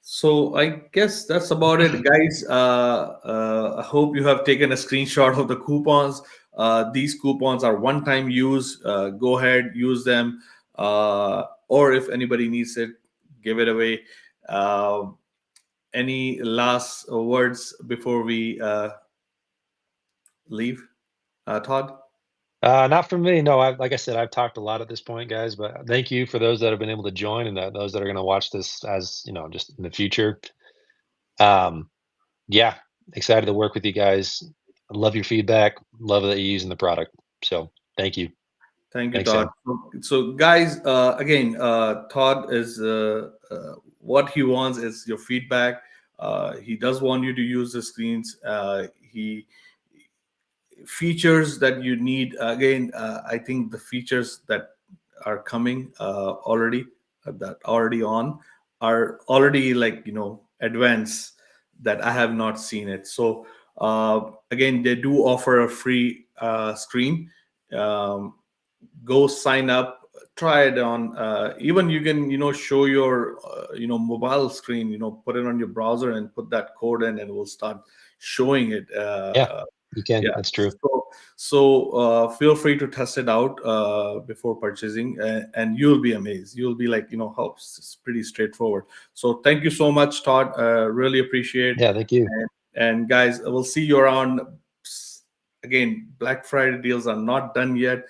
Speaker 1: So I guess that's about it, guys. I hope you have taken a screenshot of the coupons. These coupons are one-time use. Go ahead, use them. Or if anybody needs it, give it away. Uh, any last words before we leave, Todd?
Speaker 2: Not for me. No, like I said, I've talked a lot at this point, guys. But thank you for those that have been able to join, and those that are going to watch this as just in the future. Um, yeah, excited to work with you guys. I love your feedback. Love that you're using the product. So thank you.
Speaker 1: Thank you,
Speaker 2: Thanks,
Speaker 1: Todd.
Speaker 2: Sam.
Speaker 1: So guys, again, Todd is what he wants is your feedback. He does want you to use the screens. He features that you need. Again, I think the features that are coming already, that already on, are already, like, advanced, that I have not seen it. So again, they do offer a free screen. Um, Go sign up, try it on. Even you can show your mobile screen, put it on your browser and put that code in, and it will start showing it
Speaker 2: Yeah, You can.
Speaker 1: Yeah.
Speaker 2: That's true.
Speaker 1: So feel free to test it out before purchasing, and you'll be amazed. You'll be like, how it's pretty straightforward. So thank you so much, Todd. Really appreciate.
Speaker 2: Yeah, thank you.
Speaker 1: And guys, we'll see you around. Again, Black Friday deals are not done yet.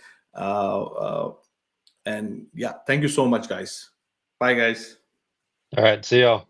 Speaker 1: And yeah, thank you so much, guys. Bye, guys.
Speaker 2: All right. See y'all.